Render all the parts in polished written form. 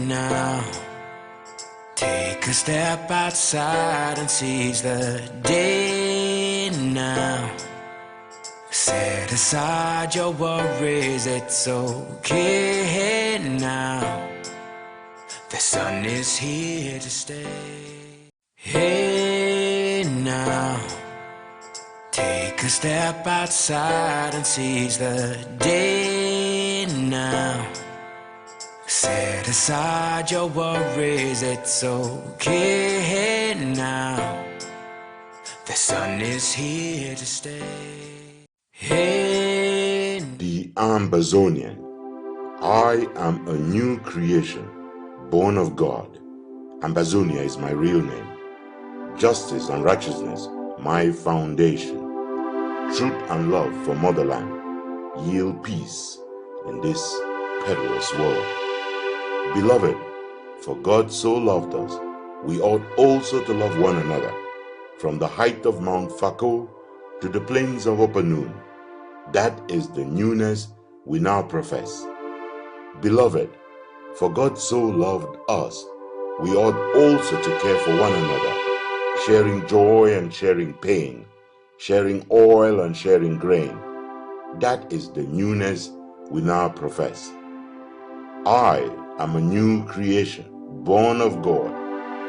now. Take a step outside and seize the day now. Set aside your worries, it's okay now. The sun is here to stay. Hey now. Take a step outside and seize the day now. Set aside your worries, it's okay now. The sun is here to stay. Hey. The Ambazonian. I am a new creation, born of God. Ambazonia is my real name. Justice and righteousness, my foundation. Truth and love for motherland yield peace in this perilous world. Beloved, for God so loved us, we ought also to love one another, from the height of Mount Fako to the plains of Upper Noon. That is the newness we now profess. Beloved, for God so loved us, we ought also to care for one another, sharing joy and sharing pain, sharing oil and sharing grain. That is the newness we now profess. I am a new creation, born of God.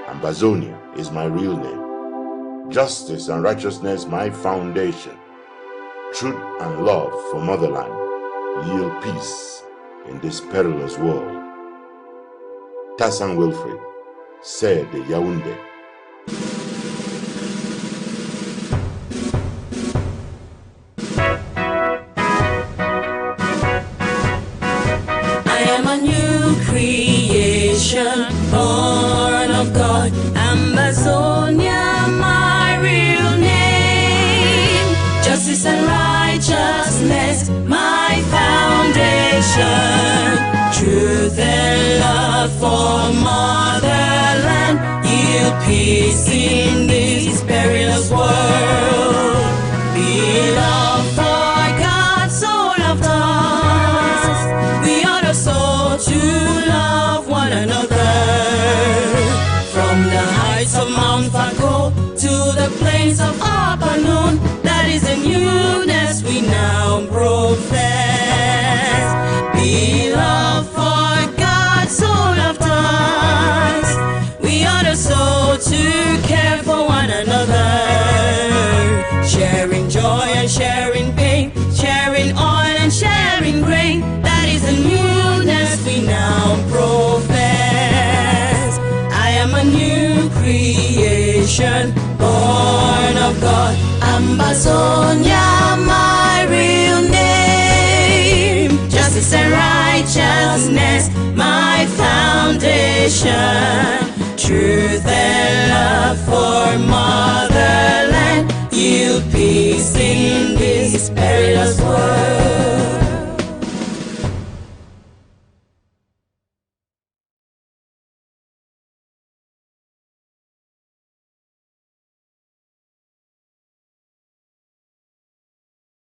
Ambazonia is my real name. Justice and righteousness my foundation. Truth and love for motherland yield peace in this perilous world. Tassan Wilfred, said the Yaoundé. Creation, born of God, Ambazonia, my real name. Justice and righteousness, my foundation. Truth and love for motherland, yield peace in this perilous world. Beloved, for God so loved us, we ought also to love one another. From the heights of Mount Fako to the plains of Upper Noon, that is the newness we now profess. Beloved, for God so loved us, we ought also to care for one another, sharing joy and sharing pain, sharing oil and sharing grain. That is the newness we now profess. I am a new creation, born of God. Ambazonia, my real name. Justice and righteousness, my foundation. Truth and love for motherland, yield peace in this perilous world.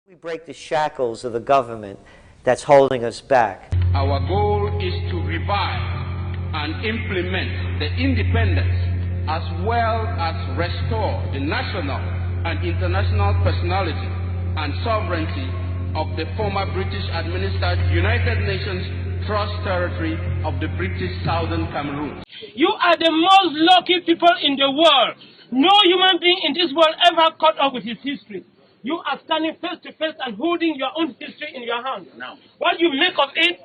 We break the shackles of the government that's holding us back. Our goal is to revive and implement the independence as well as restore the national and international personality and sovereignty of the former British-administered United Nations Trust Territory of the British Southern Cameroon. You are the most lucky people in the world. No human being in this world ever caught up with his history. You are standing face to face and holding your own history in your hand. Now, what you make of it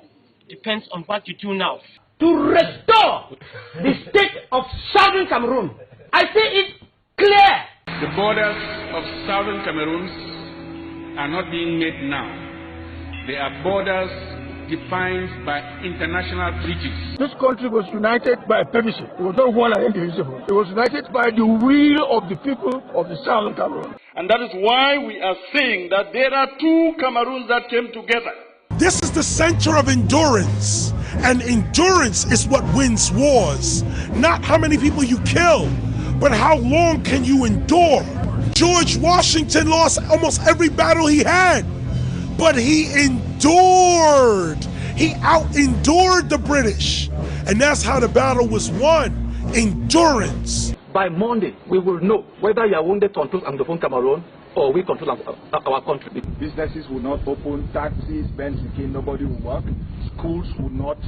depends on what you do now. To restore the state of Southern Cameroon, I say it clear. The borders of Southern Cameroon are not being made now. They are borders defined by international treaties. This country was united by permission. It was not one and indivisible. It was united by the will of the people of the Southern Cameroon. And that is why we are saying that there are two Cameroons that came together. This is the center of endurance, and endurance is what wins wars. Not how many people you kill, but how long can you endure. George Washington lost almost every battle he had, but he endured. He out-endured the British. And that's how the battle was won. Endurance. By Monday, we will know whether you are wounded to control Anglophone Cameroon or we control our country. Businesses will not open, taxis, Benz, nobody will work. Schools will not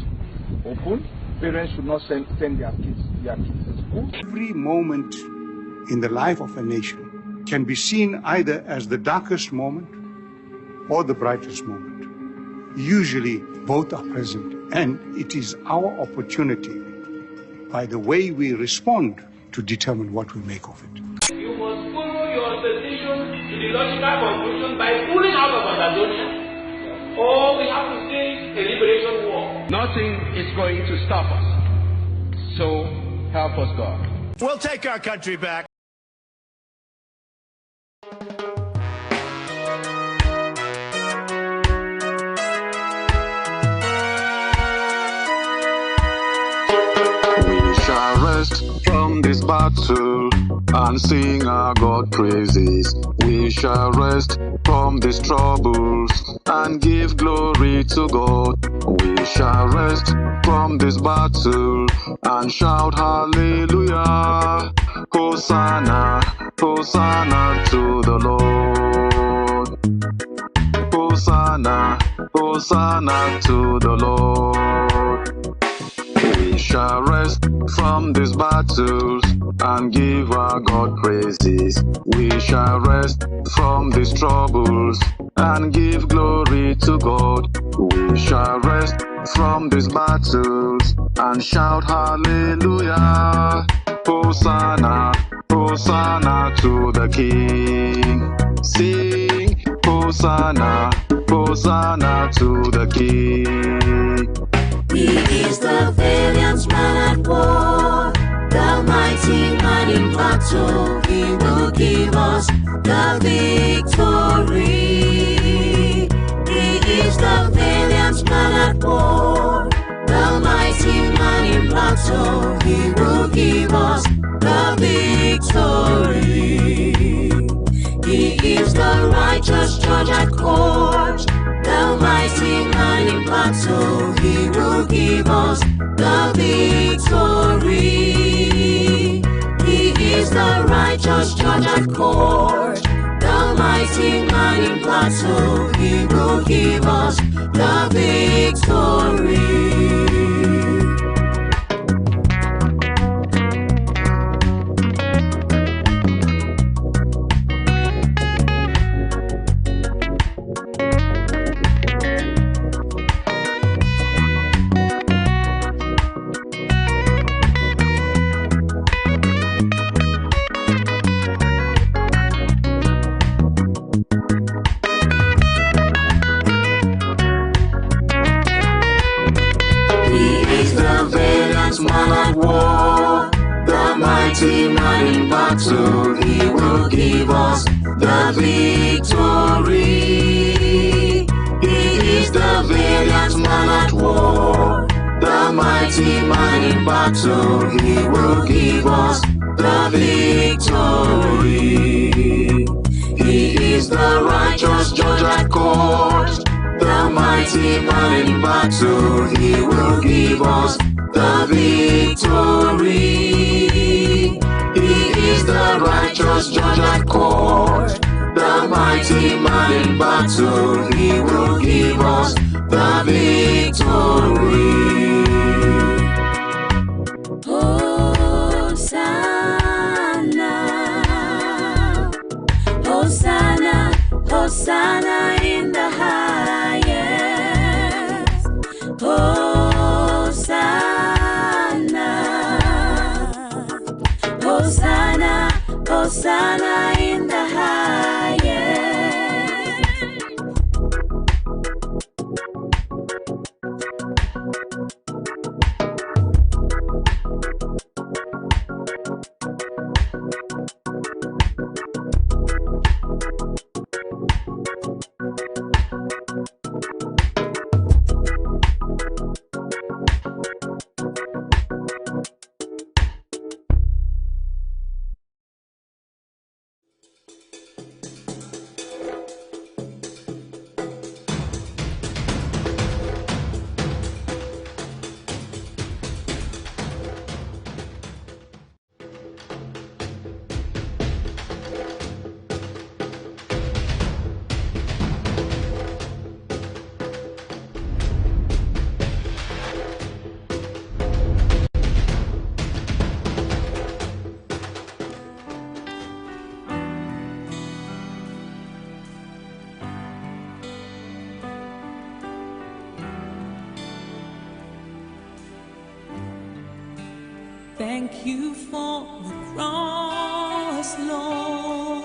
open. Parents should not send their kids to school. Every moment in the life of a nation can be seen either as the darkest moment or the brightest moment. Usually both are present, and it is our opportunity, by the way we respond, to determine what we make of it. You must follow your decision to the logical conclusion by pulling out of Ambazonia, or we have to say a liberation war. Nothing is going to stop us. So help us, God. We'll take our country back. We shall rest from this battle and sing our God praises. We shall rest from these troubles and give glory to God. We shall rest from this battle and shout hallelujah. Hosanna, Hosanna to the Lord. Hosanna, Hosanna to the Lord. We shall rest from these battles and give our God praises. We shall rest from these troubles and give glory to God. We shall rest from these battles and shout hallelujah. Hosanna, Hosanna to the King. Sing Hosanna, Hosanna to the King. He is the valiant man at war, the mighty man in battle. He will give us the victory. He is the valiant man at war, the mighty man in battle. He will give us the victory. He is the righteous judge at court, the mighty man in battle. He will give us the victory. He is the righteous judge at court, the mighty man in battle. He will give us the victory. Man at war, the mighty man in battle. He will give us the victory. He is the valiant man at war, the mighty man in battle. He will give us the victory. He is the righteous judge at court, the mighty man in battle. He will give us the victory. He is the righteous judge at court, the mighty man in battle. He will give us the victory. Hosanna, Hosanna, Hosanna in the highest. Hosanna, Hosanna in the highest. Thank you for the cross, Lord.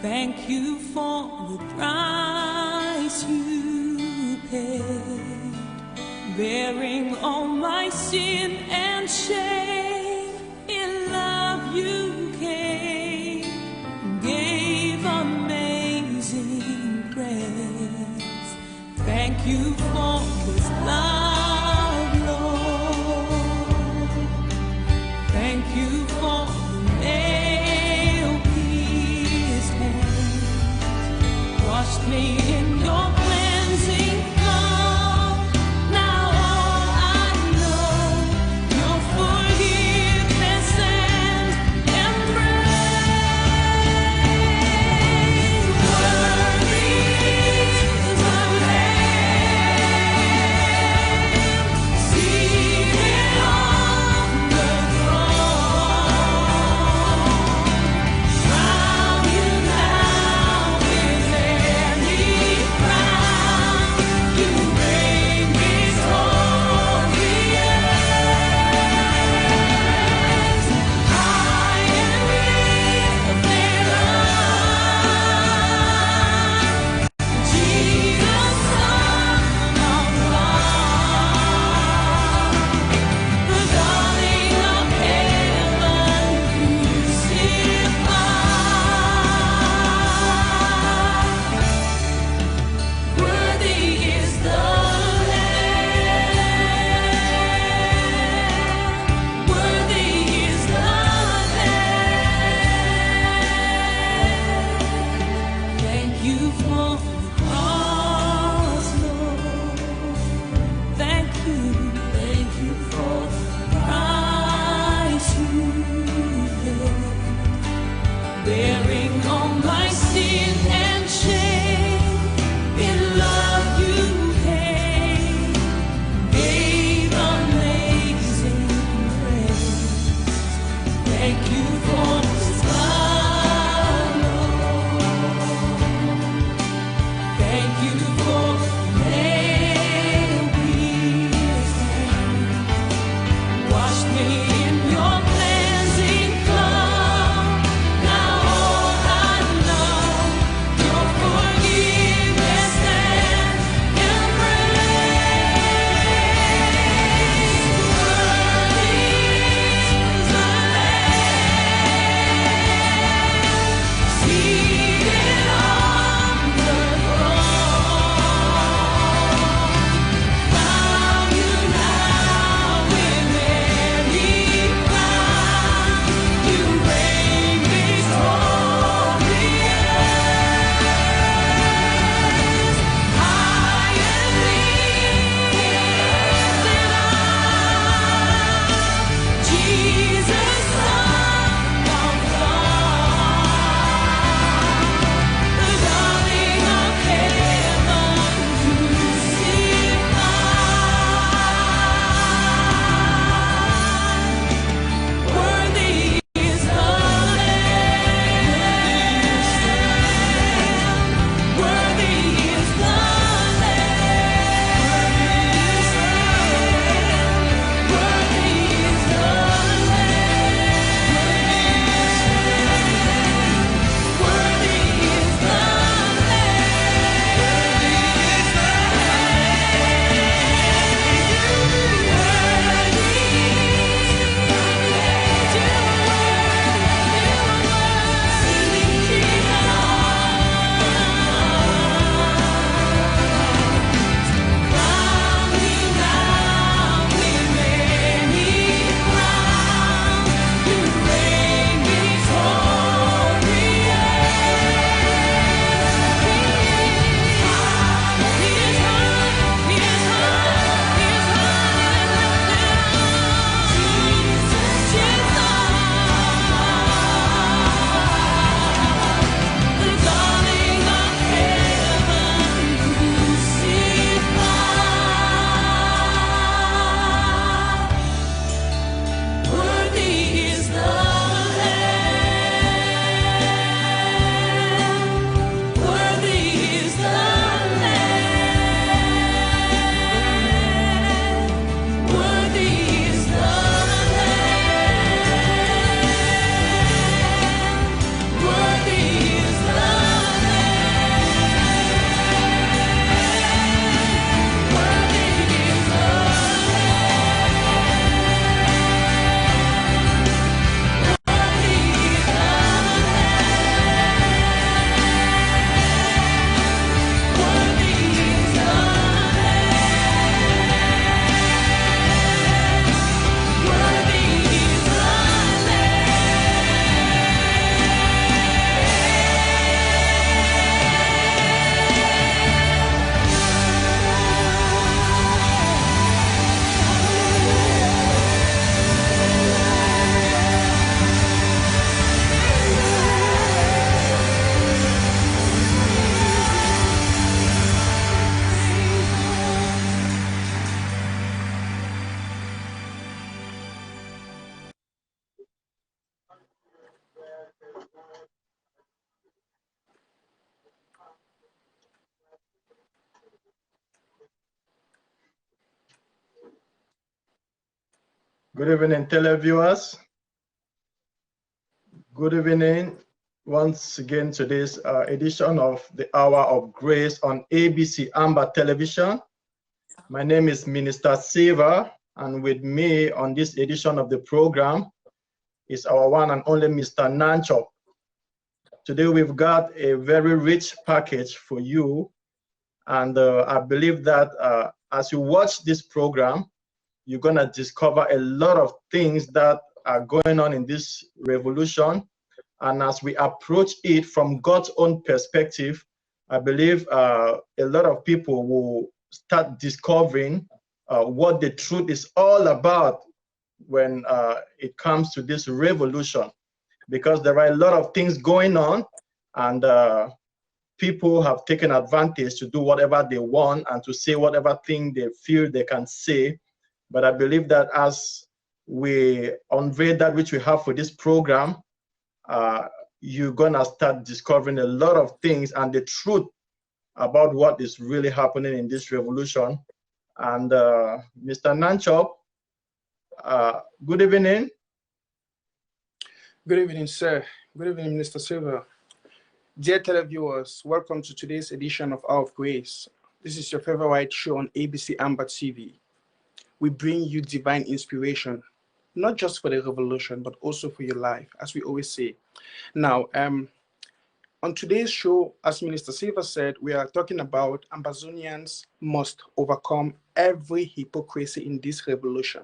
Thank you for the price you paid, bearing all my sin and shame. In love you came, gave amazing grace. Thank you for this love, Lord. Thank you for the nail-pierced hands, washed me in your cleansing flow. Now all I know, your forgiveness and embrace. Worthy is the Lamb, seated on the throne. Crown you now with any crown. You reign victorious. High and lifted up, Jesus, Son of God, the darling of heaven, crucified. Worthy is the Lamb. Worthy is the Lamb. Thank you for the cross, Lord. Thank you for the price you paid, bearing all my sin and shame. In love you came, gave amazing grace. Thank you for this love, Lord. Thank you for nail-pierced hands, washed me in your cleansing flow. Now all I know, Good evening, televiewers. Good evening once again to this edition of the Hour of Grace on ABC Amber Television. My name is Minister Silver, and with me on this edition of the program is our one and only Mr. Nanchop. Today we've got a very rich package for you, and I believe that as you watch this program, you're gonna discover a lot of things that are going on in this revolution. And as we approach it from God's own perspective, I believe a lot of people will start discovering what the truth is all about when it comes to this revolution. Because there are a lot of things going on, and people have taken advantage to do whatever they want and to say whatever thing they feel they can say. But I believe that as we unveil that which we have for this program, you're gonna start discovering a lot of things and the truth about what is really happening in this revolution. And Mr. Nanchop, good evening. Good evening, sir. Good evening, Mr. Silver. Dear televiewers, welcome to today's edition of Hour of Grace. This is your favorite show on ABC Amber TV. We bring you divine inspiration, not just for the revolution, but also for your life, as we always say. Now, on today's show, as Minister Silver said, we are talking about Ambazonians must overcome every hypocrisy in this revolution.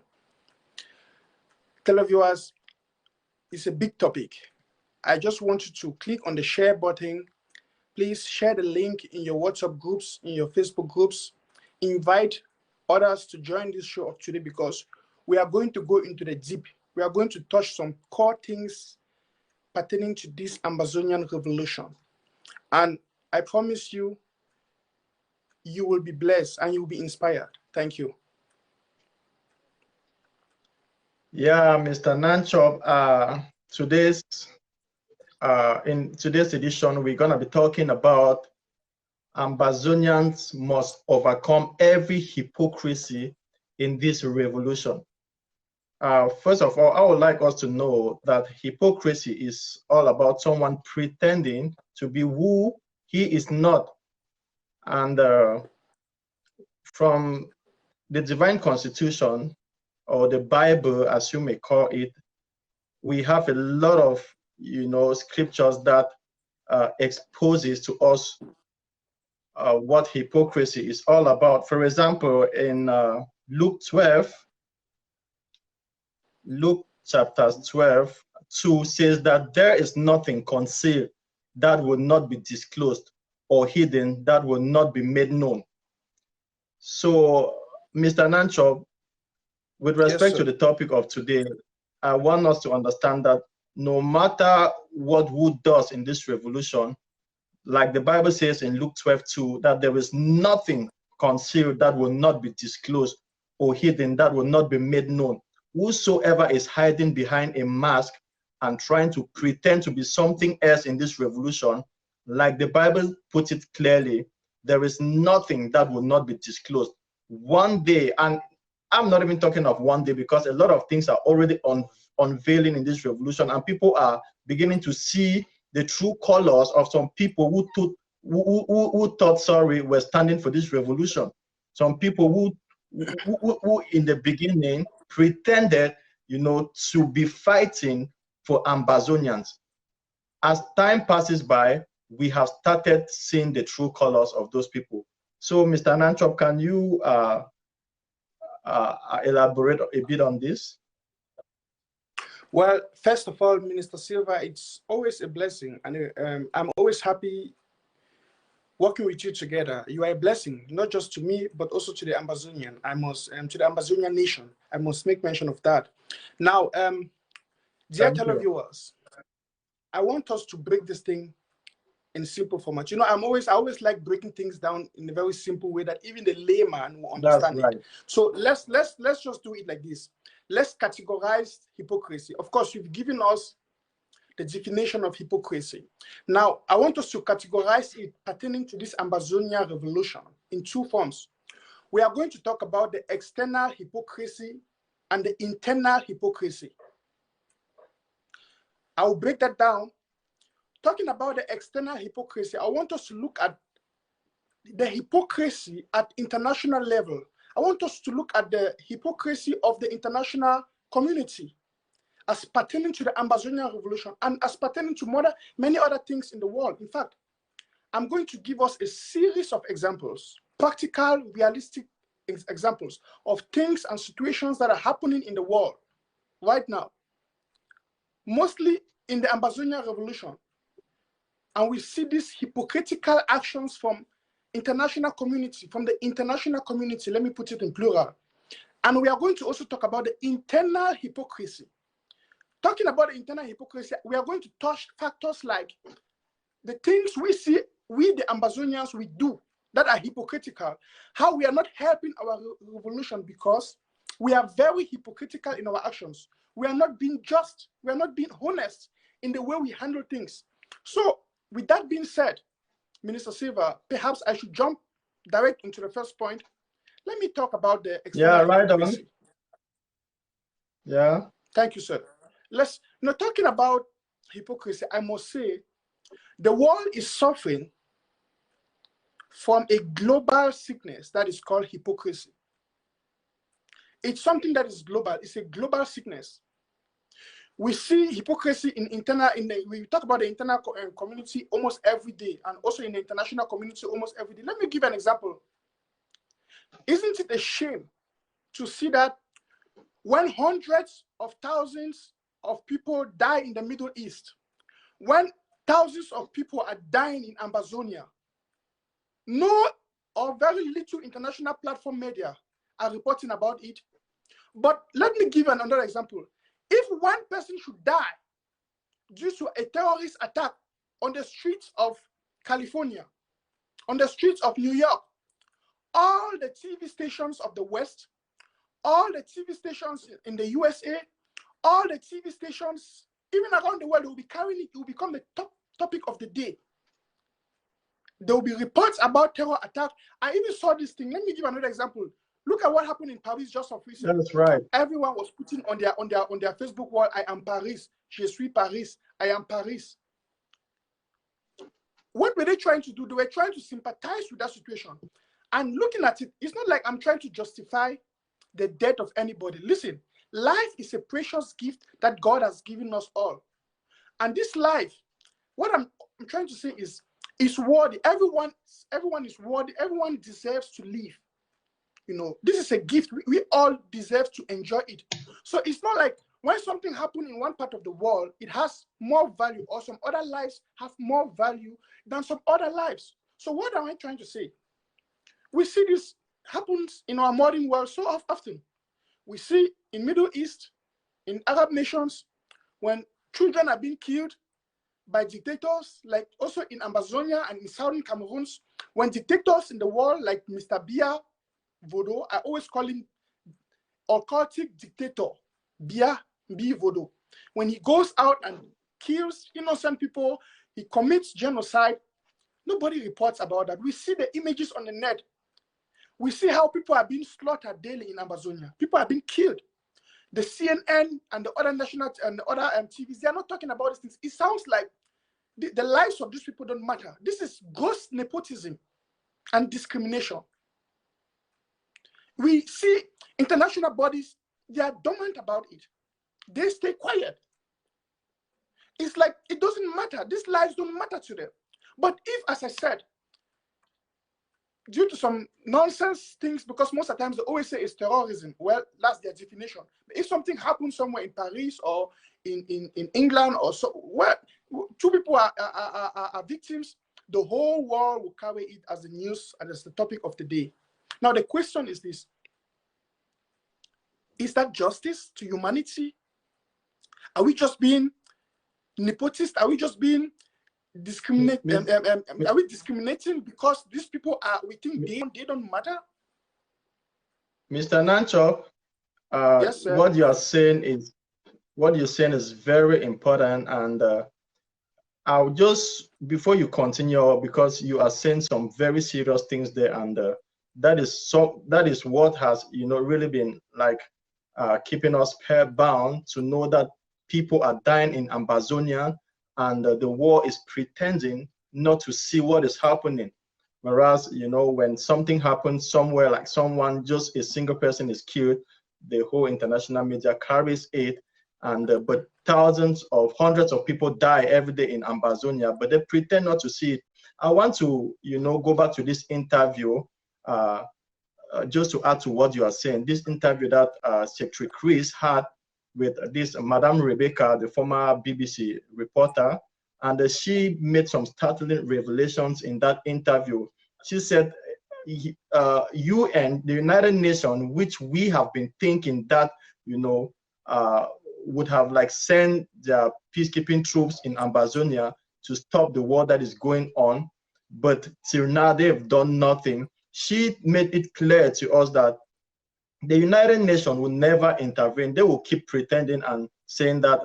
Televiewers, it's a big topic. I just want you to click on the share button. Please share the link in your WhatsApp groups, in your Facebook groups. Invite others to join this show of today, because we are going to go into the deep. We are going to touch some core things pertaining to this Ambazonian revolution. And I promise you, you will be blessed and you will be inspired. Thank you. Yeah, Mr. Nanchop, in today's edition, we're gonna be talking about Ambazonians must overcome every hypocrisy in this revolution. First of all, I would like us to know that hypocrisy is all about someone pretending to be who he is not. And from the divine constitution, or the Bible, as you may call it, we have a lot of, scriptures that exposes to us what hypocrisy is all about. For example, in Luke chapter 12, 2 says that there is nothing concealed that will not be disclosed, or hidden that will not be made known. So, Mr. Nanchop, with respect to the topic of today, I want us to understand that no matter what who does in this revolution, like the Bible says in Luke 12:2, that there is nothing concealed that will not be disclosed, or hidden that will not be made known. Whosoever is hiding behind a mask and trying to pretend to be something else in this revolution, like the Bible puts it clearly, there is nothing that will not be disclosed. One day, and I'm not even talking of one day, because a lot of things are already unveiling in this revolution, and people are beginning to see the true colors of some people who thought were standing for this revolution. Some people who in the beginning pretended, to be fighting for Ambazonians. As time passes by, we have started seeing the true colors of those people. So, Mr. Nanchop, can you elaborate a bit on this? Well, first of all, Minister Silva, it's always a blessing, and I'm always happy working with you together. You are a blessing, not just to me, but also to the Ambazonian. To the Ambazonian nation. I must make mention of that. Now, dear televiewers, I want us to break this thing in simple format. I always like breaking things down in a very simple way that even the layman will understand it. So let's just do it like this. Let's categorize hypocrisy. Of course, you've given us the definition of hypocrisy. Now, I want us to categorize it pertaining to this Ambazonia revolution in two forms. We are going to talk about the external hypocrisy and the internal hypocrisy. I'll break that down. Talking about the external hypocrisy, I want us to look at the hypocrisy at international level. I want us to look at the hypocrisy of the international community as pertaining to the Ambazonian revolution and as pertaining to many other things in the world. In fact, I'm going to give us a series of examples, practical, realistic examples of things and situations that are happening in the world right now, mostly in the Ambazonian revolution. And we see these hypocritical actions from the international community, let me put it in plural. And we are going to also talk about the internal hypocrisy. Talking about the internal hypocrisy, we are going to touch factors like the things we see, we the Ambazonians, we do that are hypocritical, how we are not helping our revolution because we are very hypocritical in our actions. We are not being just, we are not being honest in the way we handle things. So with that being said, Minister Silva, perhaps I should jump direct into the first point. Let me talk about the external hypocrisy. Yeah. Thank you, sir. Let's, talking about hypocrisy, I must say, the world is suffering from a global sickness that is called hypocrisy. It's something that is global. It's a global sickness. We see hypocrisy we talk about the internal community almost every day, and also in the international community almost every day. Let me give an example. Isn't it a shame to see that when hundreds of thousands of people die in the Middle East, when thousands of people are dying in Ambazonia, no or very little international platform media are reporting about it? But let me give another example. If one person should die due to a terrorist attack on the streets of California, on the streets of New York, all the TV stations of the West, all the TV stations in the USA, all the TV stations, even around the world, will be carrying it. It will become the top topic of the day. There will be reports about terror attack. I even saw this thing. Let me give another example. Look at what happened in Paris just of recent. That's right. Everyone was putting on their Facebook wall, I am Paris, je suis Paris, I am Paris. What were they trying to do? They were trying to sympathize with that situation. And looking at it, it's not like I'm trying to justify the death of anybody. Listen, life is a precious gift that God has given us all. And this life, what I'm trying to say is worthy. Everyone is worthy. Everyone deserves to live. This is a gift. We all deserve to enjoy it. So it's not like when something happens in one part of the world, it has more value, or some other lives have more value than some other lives. So what am I trying to say? We see this happens in our modern world so often. We see in Middle East, in Arab nations, when children are being killed by dictators, like also in Ambazonia and in southern Cameroons, when dictators in the world like Mr. Biya Vodo, I always call him occultic dictator, Biya Vodo. When he goes out and kills innocent people, he commits genocide, nobody reports about that. We see the images on the net. We see how people are being slaughtered daily in Amazonia. People are being killed. The CNN and the other national and the other TVs, they are not talking about these things. It sounds like the lives of these people don't matter. This is gross nepotism and discrimination. We see international bodies, they are dormant about it. They stay quiet. It's like it doesn't matter. These lives don't matter to them. But if, as I said, due to some nonsense things, because most of the times they always say it's terrorism, well, that's their definition. But if something happens somewhere in Paris or in England or so, where two people are victims, the whole world will carry it as the news and as the topic of the day. Now, the question is this: is that justice to humanity? Are we just being nepotist? Are we just being discriminating? Are we discriminating because these people are? We think they don't matter. Mr. Nancho, yes, sir. what you're saying is very important, and I'll just, before you continue, because you are saying some very serious things there, and that is what has really been like keeping us spellbound to know that people are dying in Ambazonia, and the war is pretending not to see what is happening. Whereas, you know, when something happens somewhere, like someone, just a single person is killed, the whole international media carries it, and but thousands of hundreds of people die every day in Ambazonia, but they pretend not to see it. I want to, you know, go back to this interview, just to add to what you are saying. This interview that Secretary Chris had with this Madame Rebecca, the former BBC reporter, and she made some startling revelations in that interview. She said, UN, the United Nations, which we have been thinking that, you know, would have like sent their peacekeeping troops in Ambazonia to stop the war that is going on, but till now they've done nothing. She made it clear to us that the United Nations will never intervene. They will keep pretending and saying that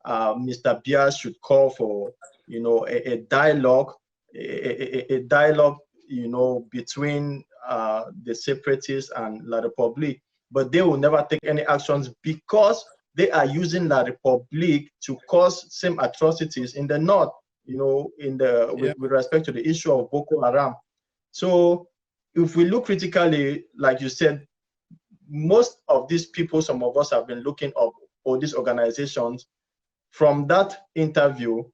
Mr. Biya should call for, you know, a dialogue, a dialogue, you know, between the separatists and La Republique. But they will never take any actions because they are using La Republique to cause same atrocities in the north, you know, in the with respect to the issue of Boko Haram. So if we look critically, like you said, most of these people, some of us have been looking up all these organizations. From that interview,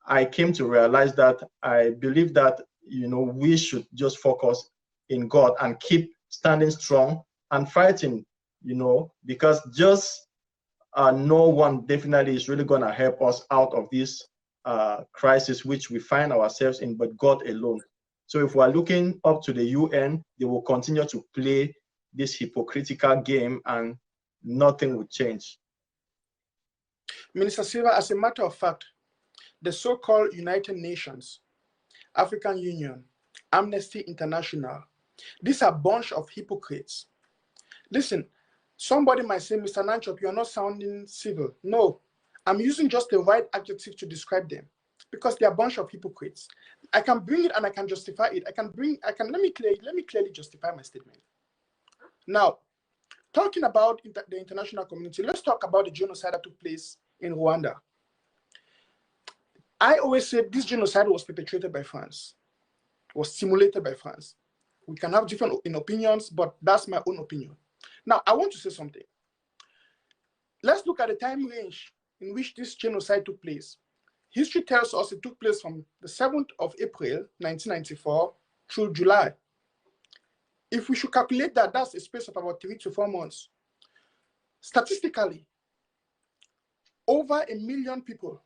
I came to realize that I believe that, you know, we should just focus in God and keep standing strong and fighting, you know, because just no one definitely is really going to help us out of this crisis which we find ourselves in, but God alone. So if we're looking up to the UN, they will continue to play this hypocritical game and nothing will change. Minister Silva, as a matter of fact, the so-called United Nations, African Union, Amnesty International, these are a bunch of hypocrites. Listen, somebody might say, Mr. Nanchop, you're not sounding civil. No, I'm using just the right adjective to describe them because they're a bunch of hypocrites. I can bring it and I can justify it. Let me clearly justify my statement. Now, talking about the international community, let's talk about the genocide that took place in Rwanda. I always say this genocide was perpetrated by France, was simulated by France. We can have different opinions, but that's my own opinion. Now, I want to say something. Let's look at the time range in which this genocide took place. History tells us it took place from the 7th of April, 1994 through July. If we should calculate that, that's a space of about 3 to 4 months. Statistically, over 1 million people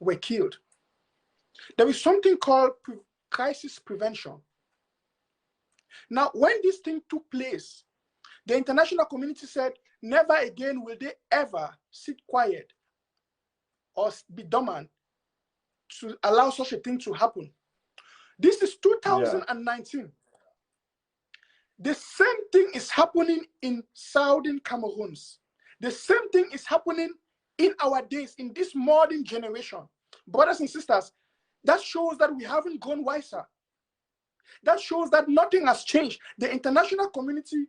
were killed. There is something called crisis prevention. Now, when this thing took place, the international community said, never again will they ever sit quiet or be dormant to allow such a thing to happen. This is 2019. Yeah. The same thing is happening in Southern Cameroon. The same thing is happening in our days, in this modern generation. Brothers and sisters, that shows that we haven't gone wiser. That shows that nothing has changed. The international community,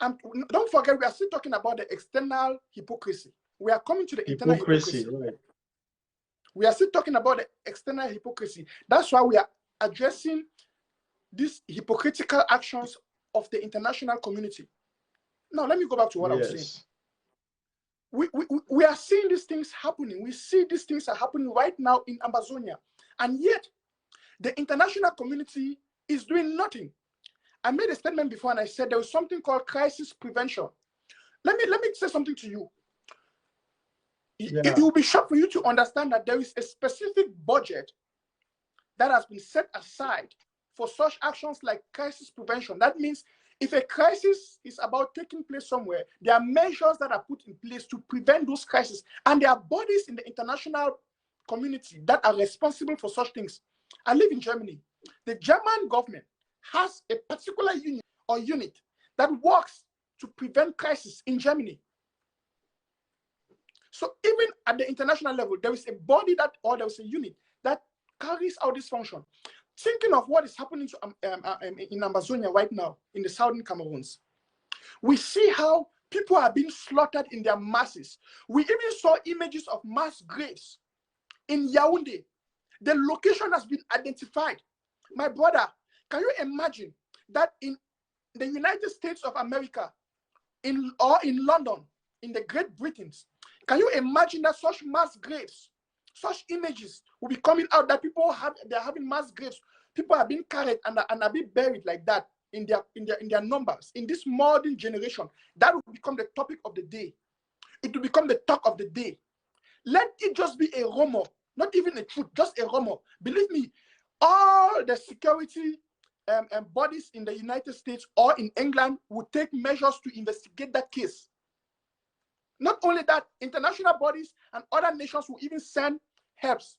and don't forget, we are still talking about the external hypocrisy. We are coming to the internal hypocrisy. Right. We are still talking about the external hypocrisy. That's why we are addressing these hypocritical actions of the international community. Now, let me go back to what I was saying. We are seeing these things happening. We see these things are happening right now in Ambazonia. And yet, the international community is doing nothing. I made a statement before and I said there was something called crisis prevention. Let me say something to you. It will be shocked for you to understand that there is a specific budget that has been set aside for such actions like crisis prevention. That means if a crisis is about taking place somewhere, there are measures that are put in place to prevent those crises. And there are bodies in the international community that are responsible for such things. I live in Germany. The German government has a particular union or unit that works to prevent crisis in Germany. So even at the international level, there is a body that, or there is a unit that carries out this function. Thinking of what is happening to, in Ambazonia right now, in the southern Cameroons. We see how people are being slaughtered in their masses. We even saw images of mass graves in Yaoundé. The location has been identified. My brother, can you imagine that in the United States of America, or in London, in the Great Britain, can you imagine that such mass graves, such images will be coming out, that they're having mass graves, people are being carried and are being buried like that in their numbers. In this modern generation, that will become the topic of the day. It will become the talk of the day. Let it just be a rumor, not even a truth, just a rumor. Believe me, all the security bodies in the United States or in England will take measures to investigate that case. Not only that, international bodies and other nations will even send helps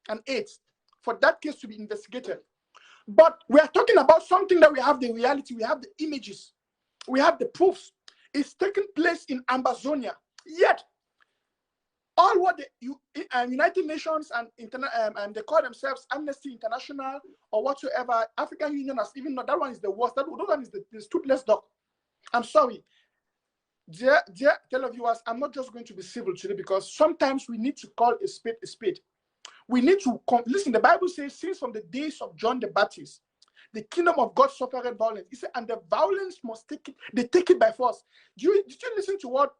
and aids for that case to be investigated. But we are talking about something that we have the reality, we have the images, we have the proofs. It's taking place in Ambazonia. Yet, all what the United Nations and they call themselves Amnesty International or whatsoever, African Union has even not, that one is the worst. That one is the toothless dog. I'm sorry. Dear televiewers, I'm not just going to be civil today, because sometimes we need to call a spade a spade. We need to listen. The Bible says, since from the days of John the Baptist, the kingdom of God suffered violence. He said, and the violence must take it. They take it by force. Did you listen to what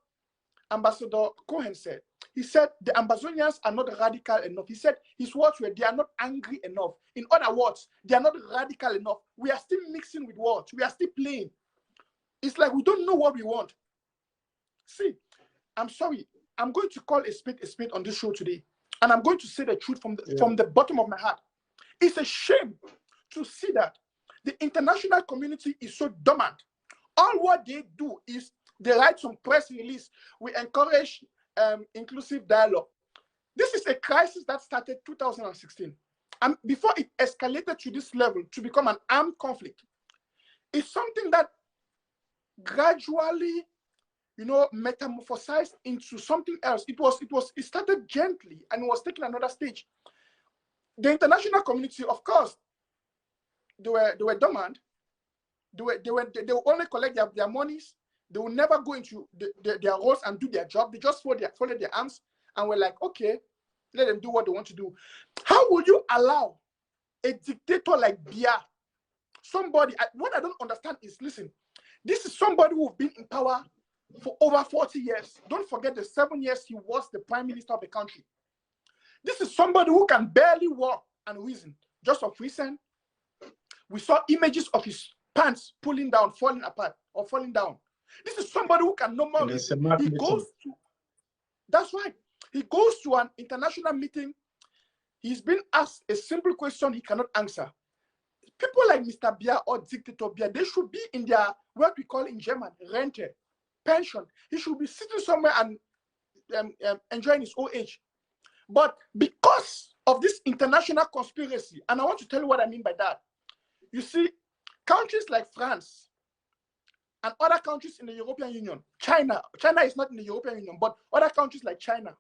Ambassador Cohen said? He said the Ambazonians are not radical enough. He said his words were, they are not angry enough. In other words, they are not radical enough. We are still mixing with words. We are still playing. It's like we don't know what we want. See, I'm sorry. I'm going to call a spade on this show today. And I'm going to say the truth from the bottom of my heart. It's a shame to see that the international community is so dormant. All what they do is they write some press release. We encourage inclusive dialogue. This is a crisis that started 2016. And before it escalated to this level to become an armed conflict, it's something that gradually, metamorphosized into something else. It started gently and it was taking another stage. The international community, of course, they were dormant. They will only collect their monies. They will never go into their roles and do their job. They just folded their arms and were like, okay, let them do what they want to do. How would you allow a dictator like Biya, somebody, what I don't understand is, listen, this is somebody who's been in power for over 40 years. Don't forget the 7 years he was the prime minister of the country. This is somebody who can barely walk and reason. Just of recent, we saw images of his pants pulling down, falling apart, or falling down. This is somebody who can normally, he goes to, that's right. He goes to an international meeting. He's been asked a simple question he cannot answer. People like Mr. Biya or Dictator Biya, they should be in their, what we call in German, rente, pension. He should be sitting somewhere and enjoying his old age. But because of this international conspiracy, and I want to tell you what I mean by that. You see, countries like France and other countries in the European Union, China is not in the European Union, but other countries like China,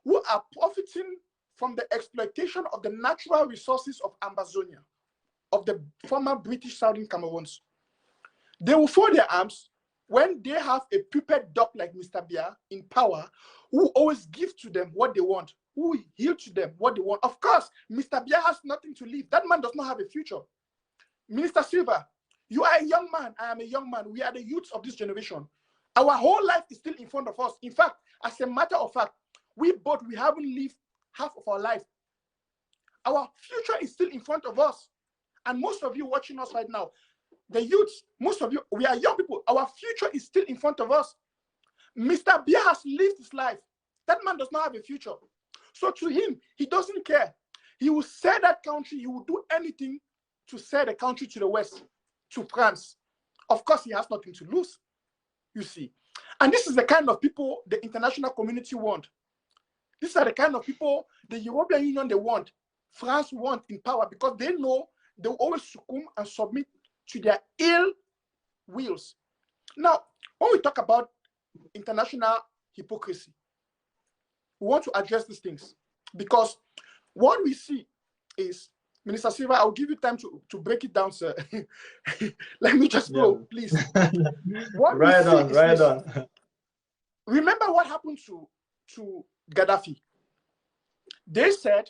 who are profiting from the exploitation of the natural resources of Ambazonia, of the former British Southern Cameroons. They will fold their arms when they have a puppet dog like Mr. Biya in power, who always gives to them what they want, who yield to them what they want. Of course, Mr. Biya has nothing to leave. That man does not have a future. Minister Silva, you are a young man. I am a young man. We are the youths of this generation. Our whole life is still in front of us. In fact, as a matter of fact, we haven't lived half of our life. Our future is still in front of us. And most of you watching us right now, the youths, most of you, we are young people. Our future is still in front of us. Mr. Biya has lived his life. That man does not have a future. So to him, he doesn't care. He will sell that country. He will do anything to sell the country to the West, to France. Of course, he has nothing to lose, you see. And this is the kind of people the international community want. These are the kind of people the European Union, they want. France want in power, because they know they will always succumb and submit to their ill wills. Now, when we talk about international hypocrisy, we want to address these things, because what we see is Minister Silva, I'll give you time to break it down, sir. Let me just go, please. What right on. Remember what happened to Gaddafi. They said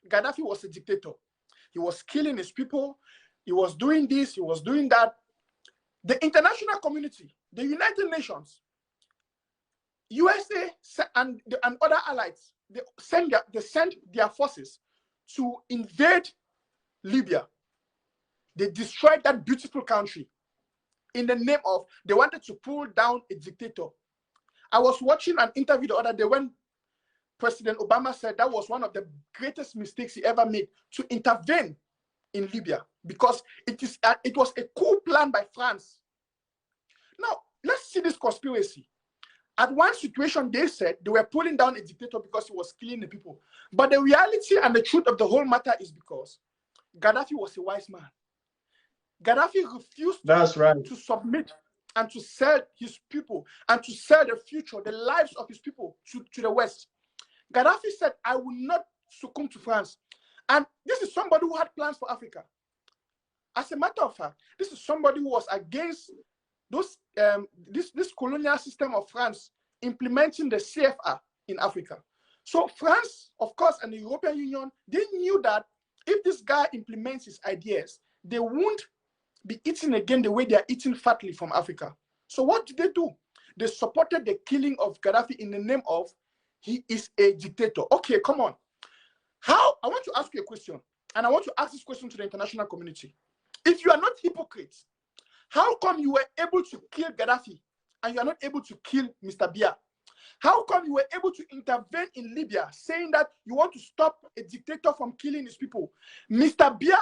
Gaddafi was a dictator. He was killing his people. He was doing this. He was doing that. The international community, the United Nations, USA and other allies, they sent their forces to invade Libya. They destroyed that beautiful country in the name of they wanted to pull down a dictator. I was watching an interview the other day when President Obama said that was one of the greatest mistakes he ever made, to intervene in Libya, because it was a coup plan by France. Now, let's see this conspiracy. At one situation, they said they were pulling down a dictator because he was killing the people. But the reality and the truth of the whole matter is because Gaddafi was a wise man. Gaddafi refused to submit and to sell his people and to sell the future, the lives of his people to the West. Gaddafi said, I will not succumb to France. And this is somebody who had plans for Africa. As a matter of fact, this is somebody who was against those this colonial system of France implementing the CFA in Africa. So France, of course, and the European Union, they knew that if this guy implements his ideas, they won't be eating again the way they are eating fatly from Africa. So what did they do? They supported the killing of Gaddafi in the name of he is a dictator. Okay, come on. I want to ask you a question, and I want to ask this question to the international community. If you are not hypocrites, how come you were able to kill Gaddafi and you are not able to kill Mr. Biya? How come you were able to intervene in Libya, saying that you want to stop a dictator from killing his people? Mr. Biya,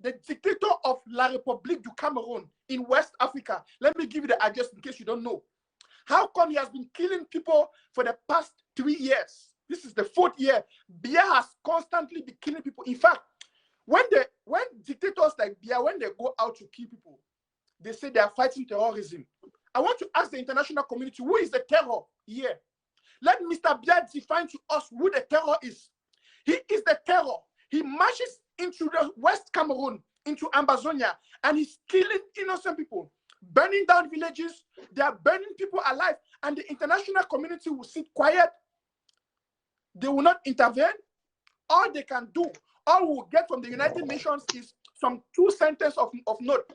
the dictator of La République du Cameroon in West Africa, let me give you the address in case you don't know. How come he has been killing people for the past 3 years? This is the 4th year. Biya has constantly been killing people. In fact, when dictators like Biya, when they go out to kill people, they say they are fighting terrorism. I want to ask the international community, who is the terror here? Let Mr. Biya define to us who the terror is. He is the terror. He marches into the West Cameroon, into Ambazonia, and he's killing innocent people, burning down villages. They are burning people alive, and the international community will sit quiet. They will not intervene. All they can do, all we will get from the United Nations is some 2 sentences of note.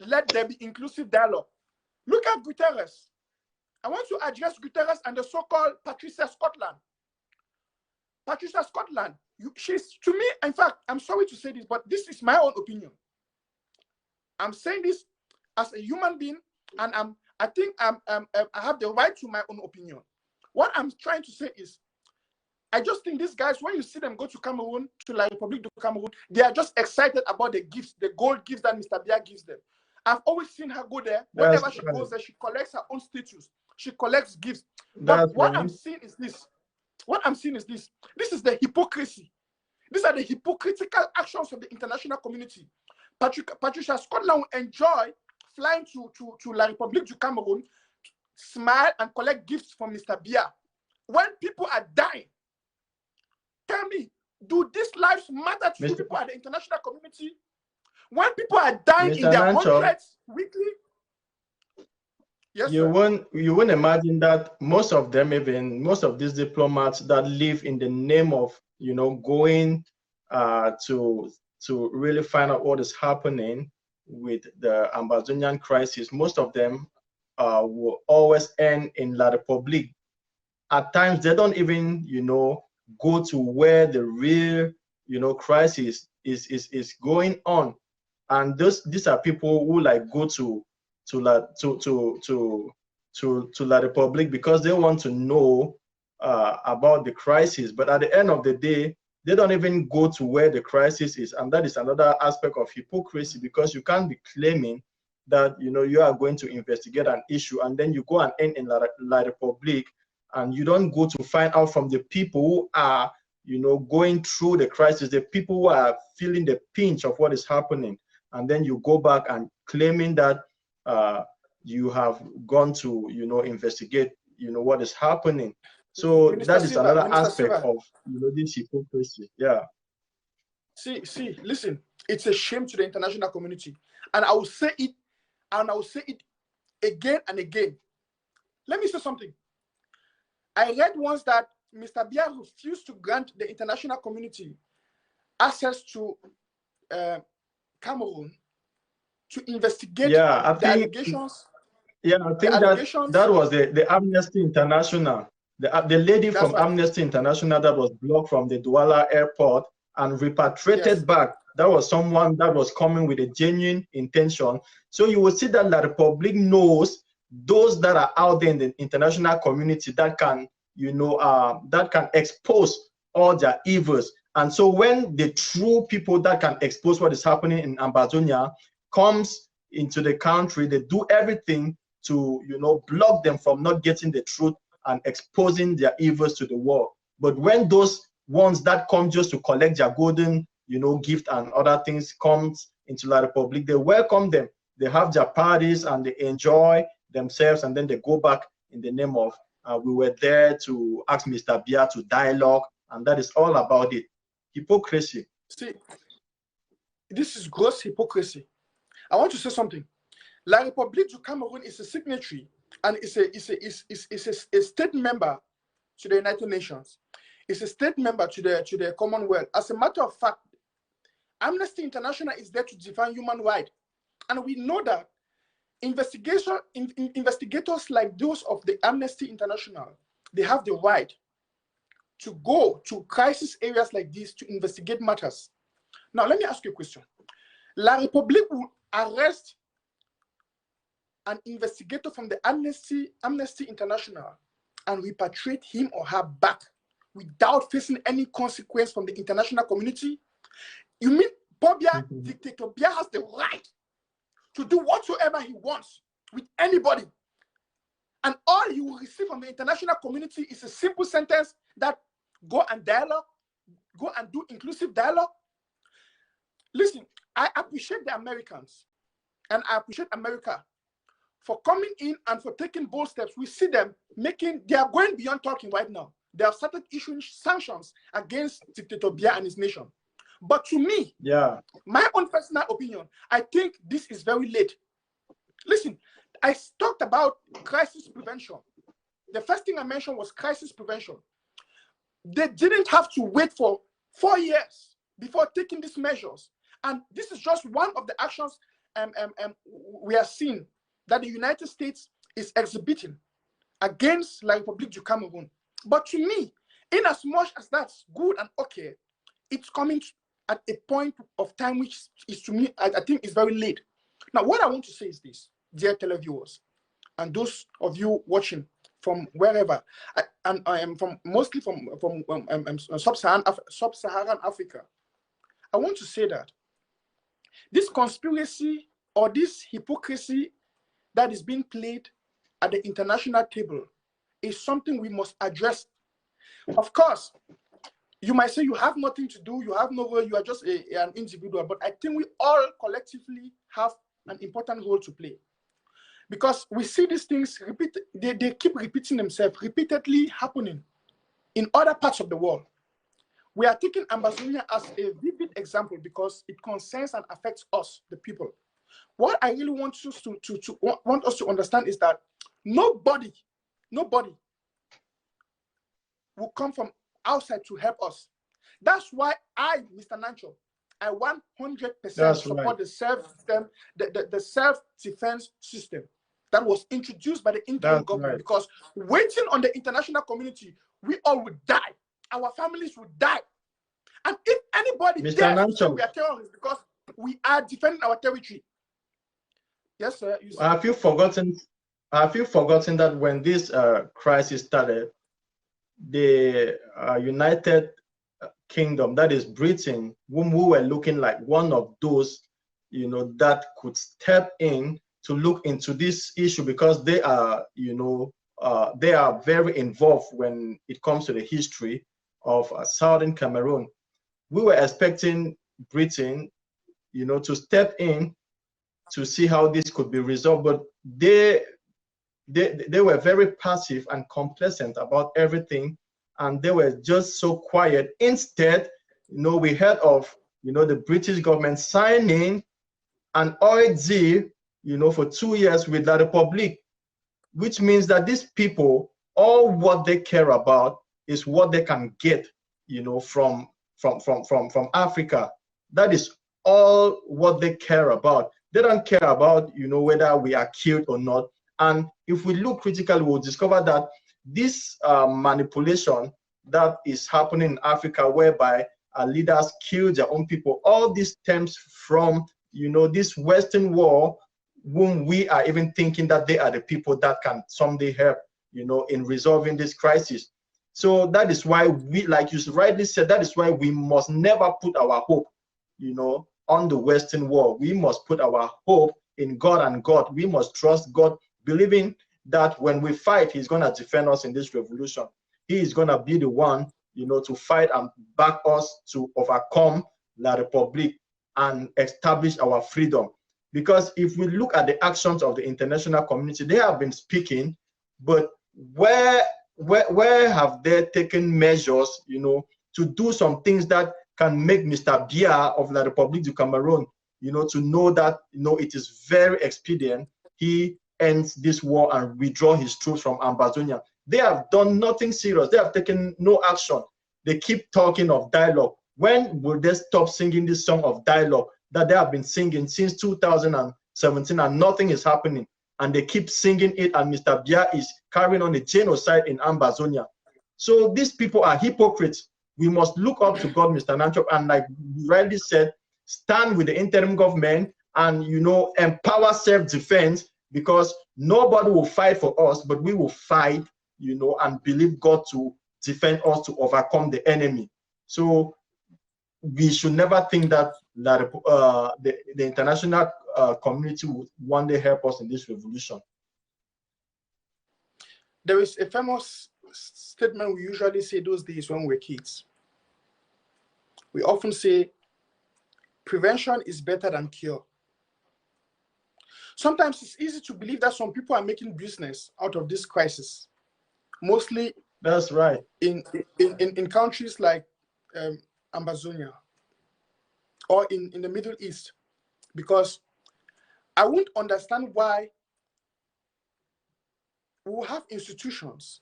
Let there be inclusive dialogue. Look at Guterres. I want to address Guterres and the so-called Patricia Scotland. Patricia Scotland, she's, to me, in fact, I'm sorry to say this, but this is my own opinion. I'm saying this as a human being, and I think I have the right to my own opinion. What I'm trying to say is, I just think these guys, when you see them go to Cameroon, to La République du Cameroon, they are just excited about the gifts, the gold gifts that Mr. Biya gives them. I've always seen her go there. Whenever she goes there, she collects her own statues. She collects gifts. But what I'm seeing is this. What I'm seeing is this. This is the hypocrisy. These are the hypocritical actions of the international community. Patricia Scotland will enjoy flying to La République du Cameroon, smile and collect gifts from Mr. Biya. When people are dying, tell me, do these lives matter to you people at the international community? When people are dying in their hundreds weekly? Yes, you won't imagine that most of them, even most of these diplomats that live in the name of, you know, going to really find out what is happening with the Ambazonian crisis, most of them will always end in La République. At times, they don't even, you know, go to where the real, you know, crisis is going on. And these are people who like go to La République because they want to know about the crisis. But at the end of the day, they don't even go to where the crisis is, and that is another aspect of hypocrisy, because you can't be claiming that, you know, you are going to investigate an issue and then you go and end in La République, and you don't go to find out from the people who are, you know, going through the crisis, the people who are feeling the pinch of what is happening, and then you go back and claiming that you have gone to, you know, investigate, you know, what is happening. So that is another aspect of, you know, this hypocrisy. Yeah. Listen, it's a shame to the international community. And I will say it, and I will say it again and again. Let me say something. I read once that Mr. Biya refused to grant the international community access to Cameroon to investigate the allegations. Yeah, I think that was the Amnesty International. The lady from Amnesty International that was blocked from the Douala airport and repatriated back. That was someone that was coming with a genuine intention. So you will see that La Republic knows those that are out there in the international community that can, that can expose all their evils. And so when the true people that can expose what is happening in Ambazonia comes into the country, they do everything to, block them from not getting the truth and exposing their evils to the world. But when those ones that come just to collect their golden, gift and other things comes into La Republic, they welcome them. They have their parties and they enjoy themselves, and then they go back in the name of, we were there to ask Mr. Biya to dialogue, and that is all about it. Hypocrisy. See, this is gross hypocrisy. I want to say something. La République du Cameroun is a signatory and is a state member to the United Nations. It's a state member to the Commonwealth. As a matter of fact, Amnesty International is there to defend human rights, and we know that investigators like those of the Amnesty International, they have the right to go to crisis areas like this to investigate matters. Now, let me ask you a question. La République will arrest an investigator from the Amnesty International and repatriate him or her back without facing any consequence from the international community? You mean Dictator Biya has the right to do whatsoever he wants with anybody, and all he will receive from the international community is a simple sentence that go and dialogue, go and do inclusive dialogue? Listen, I appreciate the Americans and I appreciate America for coming in and for taking bold steps. We see them they are going beyond talking right now. They have started issuing sanctions against Dictator Biya and his nation. But to me, my own personal opinion, I think this is very late. Listen, I talked about crisis prevention. The first thing I mentioned was crisis prevention. They didn't have to wait for 4 years before taking these measures. And this is just one of the actions we are seeing that the United States is exhibiting against La République du Cameroun. But to me, in as much as that's good and okay, it's coming at a point of time which is, to me, I think is very late. Now, what I want to say is this, dear televiewers, and those of you watching from wherever, and I am mostly from sub-Saharan Africa, I want to say that this conspiracy or this hypocrisy that is being played at the international table is something we must address. Of course, you might say you have nothing to do, you have no role, you are just an individual, but I think we all collectively have an important role to play. Because we see these things, they keep repeating themselves, repeatedly happening in other parts of the world. We are taking Ambazonia as a vivid example because it concerns and affects us, the people. What I really want us to understand is that nobody will come from outside to help us. That's why Mr. Nancho, I 100% support the self-defense system that was introduced by the interim government, because waiting on the international community, we all would die. Our families would die. And if anybody dares to say we are terrorists because we are defending our territory. Yes, sir. Have you forgotten that when this crisis started, the United Kingdom, that is Britain, whom we were looking like one of those, that could step in to look into this issue, because they are, they are very involved when it comes to the history of Southern Cameroon. We were expecting Britain, to step in to see how this could be resolved, but they were very passive and complacent about everything, and they were just so quiet. Instead, we heard of the British government signing an oil deal, for 2 years with the Republic, which means that these people, all what they care about is what they can get, from Africa. That is all what they care about. They don't care about, whether we are killed or not. And if we look critically, we'll discover that this manipulation that is happening in Africa, whereby leaders kill their own people, all this stems from, this Western war, whom we are even thinking that they are the people that can someday help, in resolving this crisis. So that is why we, like you rightly said, that is why we must never put our hope, on the Western world. We must put our hope in God and God. We must trust God, believing that when we fight, he's going to defend us in this revolution. He is going to be the one, to fight and back us to overcome La Republique and establish our freedom. Because if we look at the actions of the international community, they have been speaking, but where have they taken measures, to do some things that can make Mr. Biya of La Republique du Cameroon, to know that, it is very expedient he ends this war and withdraw his troops from Ambazonia. They have done nothing serious. They have taken no action. They keep talking of dialogue. When will they stop singing this song of dialogue that they have been singing since 2017 and nothing is happening? And they keep singing it, and Mr. Biya is carrying on a genocide in Ambazonia. So these people are hypocrites. We must look up to God, Mr. Nanchop, and like you rightly said, stand with the interim government and, empower self-defense, because nobody will fight for us, but we will fight, and believe God to defend us to overcome the enemy. So we should never think that the international community will one day help us in this revolution. There is a famous statement we usually say those days when we're kids. We often say, prevention is better than cure. Sometimes it's easy to believe that some people are making business out of this crisis. Mostly, that's right, in countries like Ambazonia or in the Middle East, because I won't understand why we will have institutions.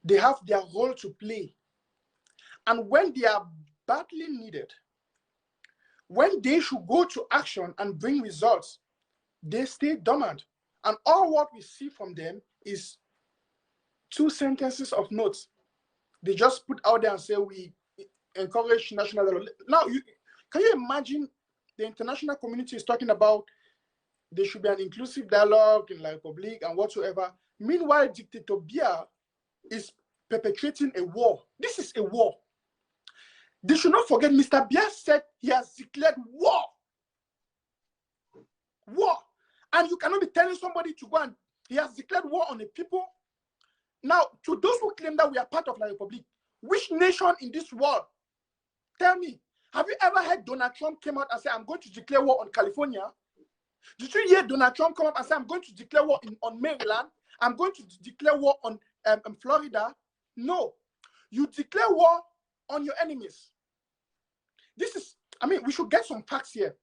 They have their role to play. And when they are badly needed, when they should go to action and bring results, they stay dormant. And all what we see from them is 2 sentences of notes. They just put out there and say, we encourage national dialogue. Now, can you imagine the international community is talking about there should be an inclusive dialogue in La Republique and whatsoever. Meanwhile, Dictator Biya is perpetrating a war. This is a war. They should not forget, Mr. Biya said he has declared war. War. And you cannot be telling somebody to go and he has declared war on the people. Now, to those who claim that we are part of La Republique, which nation in this world, tell me, have you ever heard Donald Trump came out and say, I'm going to declare war on California? Did you hear Donald Trump come up and say, I'm going to declare war on Maryland? I'm going to declare war on Florida? No. You declare war on your enemies. This is, we should get some facts here.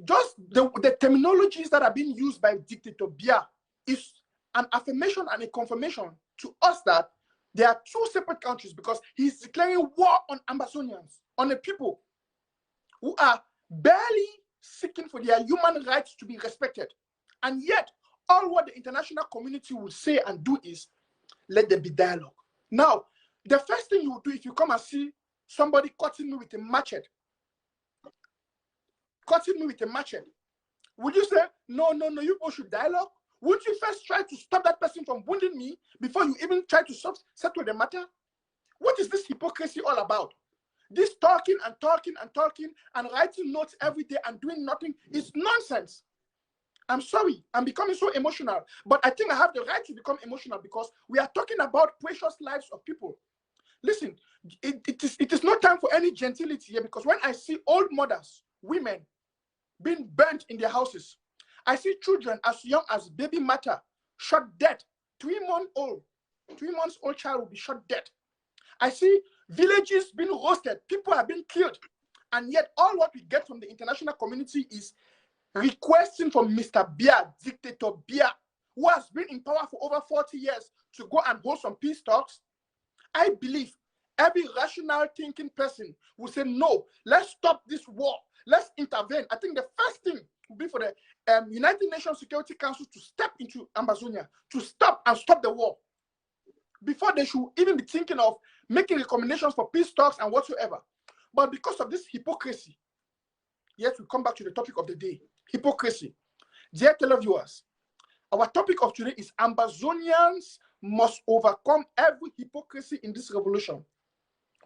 Just the terminologies that are being used by Dictator Biya is an affirmation and a confirmation to us that there are 2 separate countries, because he's declaring war on Ambazonians, on the people who are barely seeking for their human rights to be respected. And yet, all what the international community will say and do is, let there be dialogue. Now, the first thing you will do if you come and see somebody cutting me with a machete, would you say, no, you people should dialogue? Would you first try to stop that person from wounding me before you even try to settle the matter? What is this hypocrisy all about? This talking and writing notes every day and doing nothing is nonsense. I'm sorry, I'm becoming so emotional, but I think I have the right to become emotional because we are talking about precious lives of people. Listen, it is not time for any gentility here, because when I see old mothers, women being burnt in their houses, I see children as young as baby Mata shot dead. 3 months old child will be shot dead. I see Villages being roasted, people are being killed. And yet all what we get from the international community is requesting from Mr. Biya, Dictator Biya, who has been in power for over 40 years, to go and hold some peace talks. I believe every rational thinking person will say, no, let's stop this war. Let's intervene. I think the first thing would be for the United Nations Security Council to step into Ambazonia, to stop the war, before they should even be thinking of making recommendations for peace talks and whatsoever. But because of this hypocrisy, yes, we come back to the topic of the day, hypocrisy. Dear televiewers, our topic of today is Ambazonians must overcome every hypocrisy in this revolution.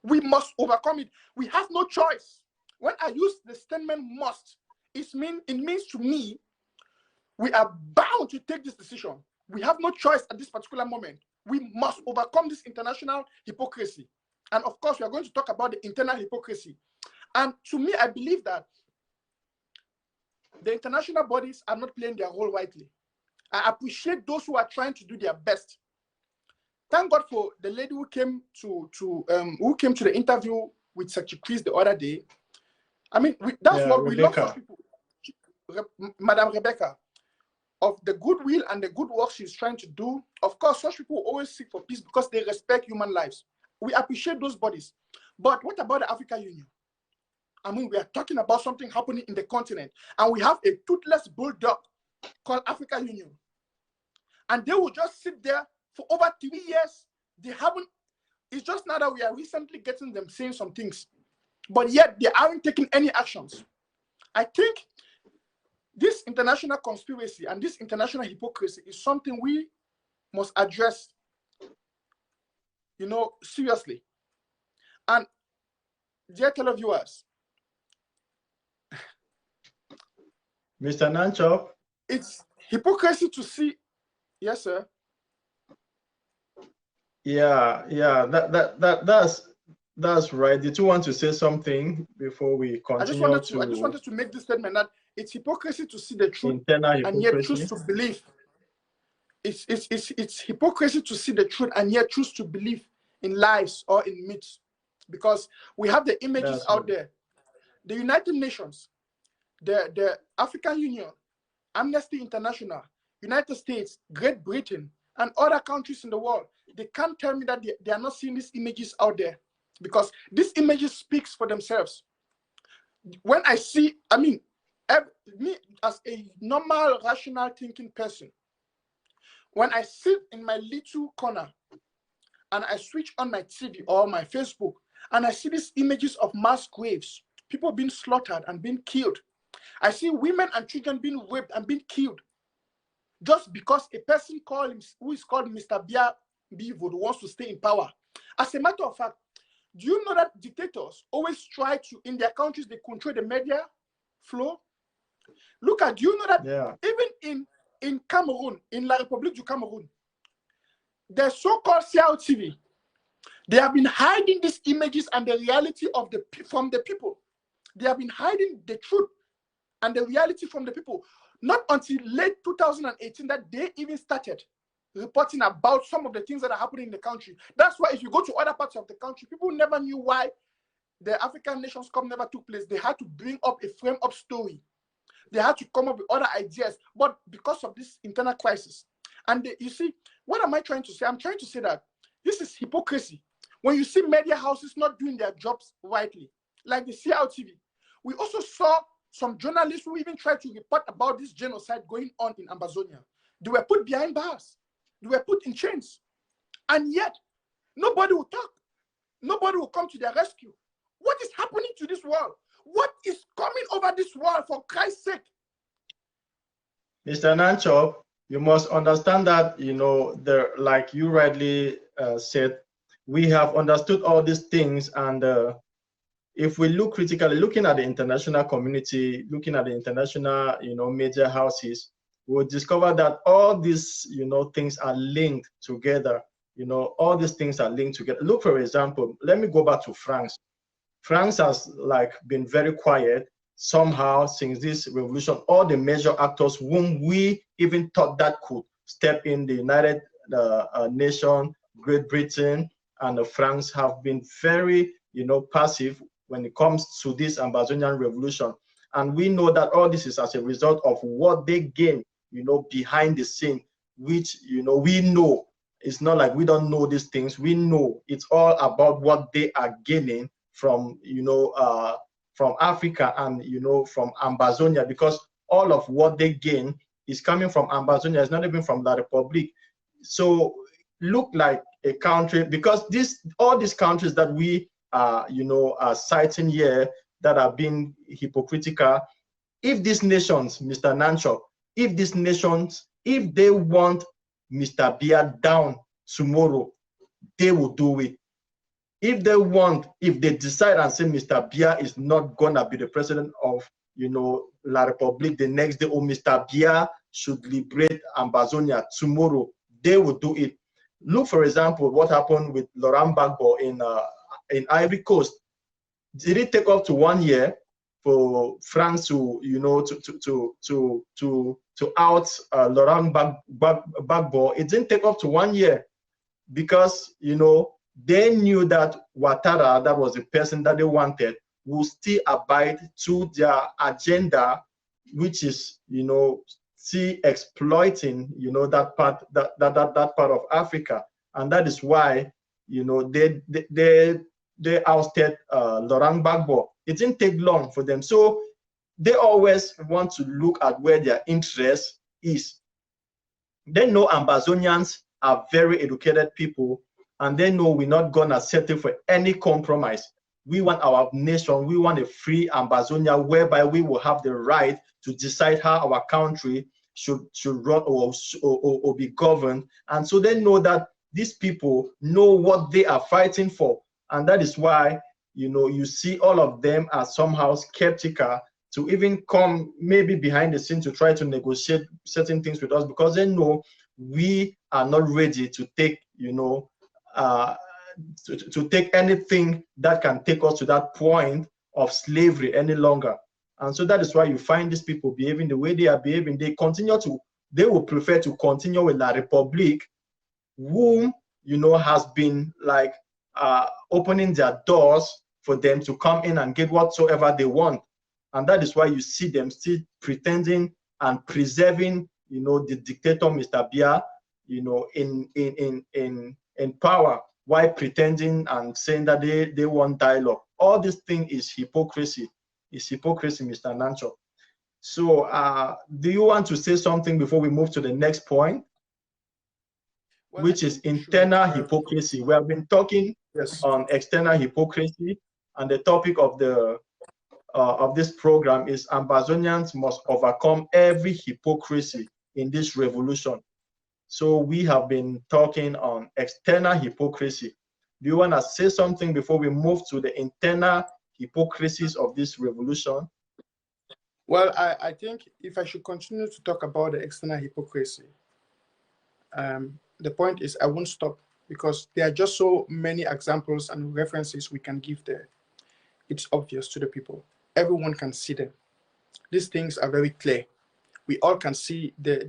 We must overcome it. We have no choice. When I use the statement must, it means to me, we are bound to take this decision. We have no choice at this particular moment. We must overcome this international hypocrisy. And of course, we are going to talk about the internal hypocrisy. And to me, I believe that the international bodies are not playing their role rightly. I appreciate those who are trying to do their best. Thank God for the lady who came to the interview with Secretary Chris the other day. I mean, that's what we love for people. Madam Rebecca, of the goodwill and the good work she's trying to do. Of course, such people always seek for peace because they respect human lives. We appreciate those bodies. But what about the African Union? I mean, we are talking about something happening in the continent, and we have a toothless bulldog called African Union. And they will just sit there for over 3 years. They haven't, it's just now that we are recently getting them saying some things, but yet they aren't taking any actions. I think this international conspiracy and this international hypocrisy is something we must address, seriously. And dear televiewers, Mr. Nanchop, it's hypocrisy to see. Yes, sir. Yeah, that's right. Did you want to say something before we continue? I just wanted to make this statement that it's hypocrisy to see the truth and yet choose to believe. It's hypocrisy to see the truth and yet choose to believe in lies or in myths, because we have the images out there. The United Nations, the African Union, Amnesty International, United States, Great Britain, and other countries in the world, they can't tell me that they are not seeing these images out there, because these images speaks for themselves. When I see, I mean, me as a normal, rational thinking person, when I sit in my little corner and I switch on my TV or my Facebook and I see these images of mass graves, people being slaughtered and being killed. I see women and children being raped and being killed just because a person who is called Mr. Biya Bivo wants to stay in power. As a matter of fact, do you know that dictators always try to, in their countries, they control the media flow? Look at, do you know that even in Cameroon, in La République du Cameroun, the so-called CRTV, they have been hiding these images and the reality of from the people. They have been hiding the truth and the reality from the people. Not until late 2018 that they even started reporting about some of the things that are happening in the country. That's why if you go to other parts of the country, people never knew why the African Nations Cup never took place. They had to bring up a frame-up story. They had to come up with other ideas, but because of this internal crisis. And you see, what am I trying to say? I'm trying to say that this is hypocrisy. When you see media houses not doing their jobs rightly, like the CRTV, we also saw some journalists who even tried to report about this genocide going on in Ambazonia. They were put behind bars. They were put in chains. And yet, nobody will talk. Nobody will come to their rescue. What is happening to this world? What is coming over this world, for Christ's sake? Mr. Nanchop, you must understand that, like you rightly said, we have understood all these things, and if we look critically, looking at the international community, looking at the international, media houses, we'll discover that all these, things are linked together. All these things are linked together. Look, for example, let me go back to France. France has been very quiet somehow since this revolution. All the major actors whom we even thought that could step in, the United Nations, Great Britain, and France have been very, passive when it comes to this Ambazonian revolution. And we know that all this is as a result of what they gain, behind the scene, which, we know. It's not like we don't know these things. We know it's all about what they are gaining from, from Africa and, from Ambazonia, because all of what they gain is coming from Ambazonia. It's not even from La Republique. So look like a country, because all these countries that we are citing here that are being hypocritical, if these nations, Mr. Nanchop, if these nations, if they want Mr. Biya down tomorrow, they will do it. If they decide and say Mr. Biya is not gonna be the president of La Republique the next day, or Mr. Biya should liberate Ambazonia tomorrow, they will do it. Look, for example, what happened with Laurent Gbagbo in Ivory Coast. Did it take up to 1 year for France to out Laurent Gbagbo? It didn't take up to 1 year, because they knew that Ouattara, that was the person that they wanted, will still abide to their agenda, which is still exploiting that part of Africa. And that is why they ousted Laurent Gbagbo. It didn't take long for them. So they always want to look at where their interest is. They know Ambazonians are very educated people, and they know we're not gonna settle for any compromise. We want our nation, we want a free Ambazonia whereby we will have the right to decide how our country should run or be governed. And so they know that these people know what they are fighting for. And that is why, you see all of them are somehow skeptical to even come maybe behind the scene to try to negotiate certain things with us, because they know we are not ready to take, to take anything that can take us to that point of slavery any longer. And so that is why you find these people behaving the way they are behaving. They will prefer to continue with La Republique, whom, has been like opening their doors for them to come in and get whatsoever they want. And that is why you see them still pretending and preserving, the dictator, Mr. Biya, in power, while pretending and saying that they want dialogue. All this thing is hypocrisy. It's hypocrisy, Mr. Nancho. So do you want to say something before we move to the next point, which is internal hypocrisy? We have been talking on external hypocrisy, and the topic of this program is Ambazonians must overcome every hypocrisy in this revolution. So we have been talking on external hypocrisy. Do you want to say something before we move to the internal hypocrisies of this revolution? Well, I think if I should continue to talk about the external hypocrisy, the point is I won't stop, because there are just so many examples and references we can give there. It's obvious to the people. Everyone can see them. These things are very clear. We all can see the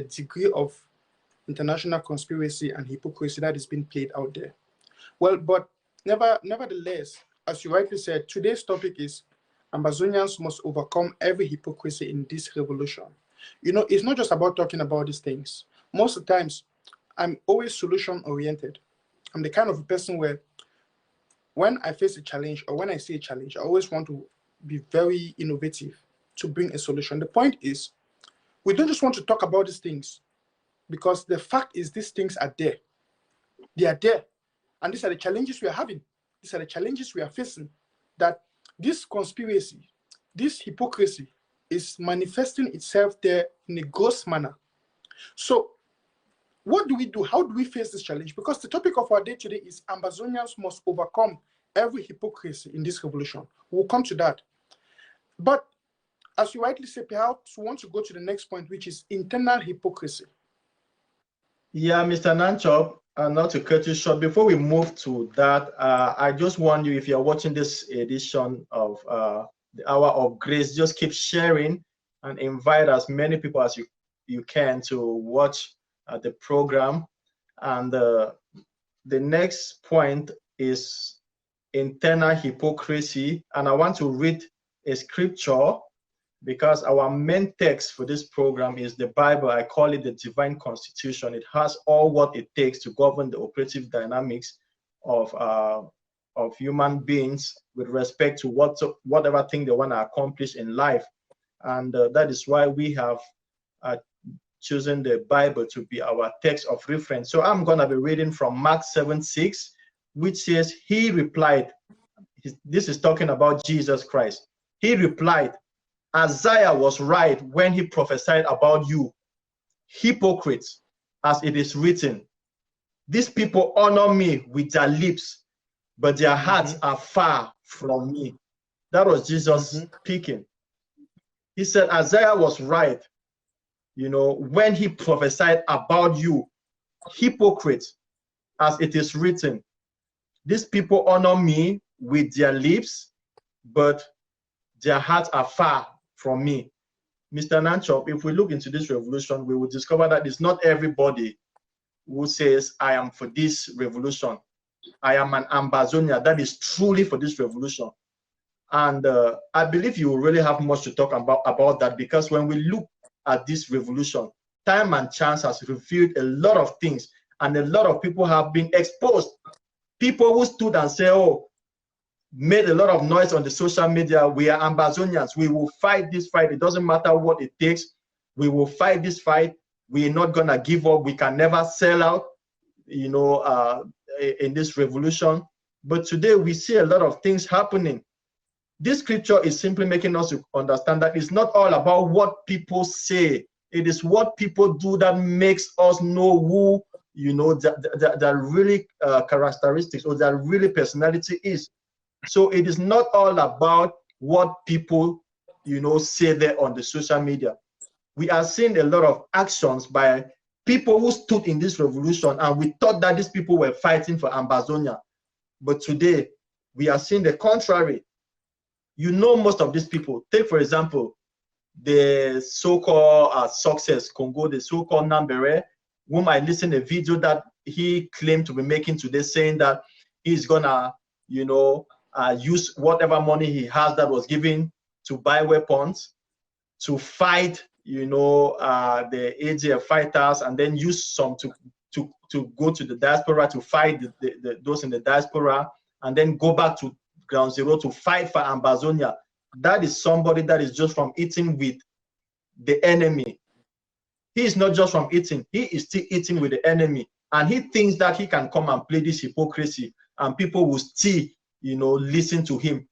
degree of international conspiracy and hypocrisy that is being played out there. Well, but nevertheless, as you rightly said, today's topic is Ambazonians must overcome every hypocrisy in this revolution. It's not just about talking about these things. Most of the times, I'm always solution-oriented. I'm the kind of person where when I face a challenge or when I see a challenge, I always want to be very innovative to bring a solution. The point is, we don't just want to talk about these things, because the fact is these things are there. They are there. And these are the challenges we are having. These are the challenges we are facing. That this conspiracy, this hypocrisy is manifesting itself there in a gross manner. So what do we do? How do we face this challenge? Because the topic of our day today is Ambazonians must overcome every hypocrisy in this revolution. We'll come to that. But as you rightly say, perhaps we want to go to the next point, which is internal hypocrisy. Yeah, Mr. Nanchop, not to cut you short, before we move to that, I just want you, if you're watching this edition of the Hour of Grace, just keep sharing and invite as many people as you can to watch the program. And the next point is internal hypocrisy. And I want to read a scripture because our main text for this program is the Bible. I call it the divine constitution. It has all what it takes to govern the operative dynamics of human beings with respect to whatever thing they want to accomplish in life. And that is why we have chosen the Bible to be our text of reference. So I'm going to be reading from Mark 7:6, which says, he replied, this is talking about Jesus Christ. He replied, Isaiah was right when he prophesied about you, hypocrites, as it is written, these people honor me with their lips, but their hearts are far from me. That was Jesus speaking. He said Isaiah was right, you know, when he prophesied about you, hypocrites, as it is written, these people honor me with their lips, but their hearts are far from me. Mr. Nanchop, if we look into this revolution, we will discover that it's not everybody who says, I am for this revolution. I am an Ambazonian that is truly for this revolution. And I believe you will really have much to talk about that, because when we look at this revolution, time and chance has revealed a lot of things, and a lot of people have been exposed. People who stood and said, oh, made a lot of noise on the social media, we are Ambazonians, we will fight this fight, it doesn't matter what it takes, we will fight this fight, we're not gonna give up, we can never sell out, you know, in this revolution. But today we see a lot of things happening. This scripture is simply making us understand that it's not all about what people say, it is what people do that makes us know who, you know, that really characteristics or that really personality is. So it is not all about what people, you know, say there on the social media. We are seeing a lot of actions by people who stood in this revolution, and we thought that these people were fighting for Ambazonia. But today, we are seeing the contrary. You know, most of these people, take for example, the so-called Success Congo, the so-called Nambere, whom I listened to a video that he claimed to be making today, saying that he's gonna, you know, use whatever money he has that was given to buy weapons to fight, you know, the AGF fighters, and then use some to go to the diaspora to fight those in the diaspora, and then go back to ground zero to fight for Ambazonia. That is somebody that is just from eating with the enemy. He is not just from eating, he is still eating with the enemy. And he thinks that he can come and play this hypocrisy and people will still, you know, listen to him.